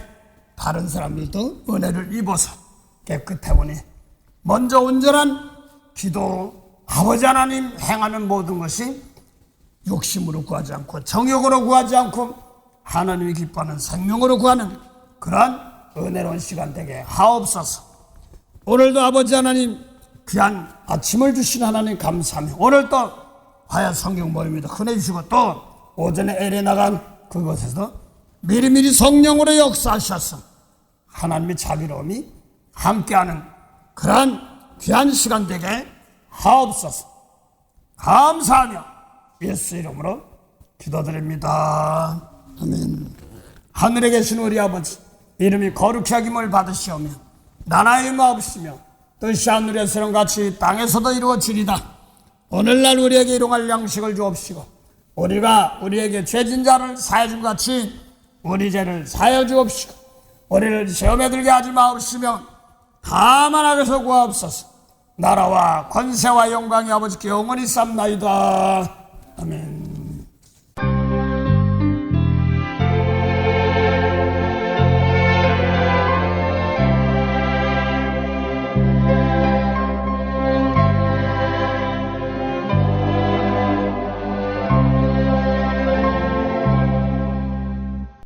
다른 사람들도 은혜를 입어서 깨끗해오니 먼저 온전한 기도 아버지 하나님 행하는 모든 것이 욕심으로 구하지 않고 정욕으로 구하지 않고 하나님이 기뻐하는 생명으로 구하는 그러한 은혜로운 시간 되게 하옵소서. 오늘도 아버지 하나님 귀한 아침을 주신 하나님 감사하며 오늘 또 화야 성경 모임에도 흔해 주시고 또 오전에 엘에 나간 그곳에서 미리미리 성령으로 역사하셔서 하나님의 자비로움이 함께하는 그러한 귀한 시간 되게 하옵소서. 감사하며 예수 이름으로 기도드립니다. 아멘. 하늘에 계신 우리 아버지 이름이 거룩히 하김을 받으시오며 나라의 마옵시며 뜻이 하늘에서는 같이 땅에서도 이루어지리다. 오늘날 우리에게 일용할 양식을 주옵시고 우리가 우리에게 죄진 자를 사해준 같이 우리 죄를 사하여 주옵시고 우리를 시험에 들게 하지 마옵시며 다만 악에서 구하옵소서. 나라와 권세와 영광이 아버지께 영원히 쌉나이다. 아멘.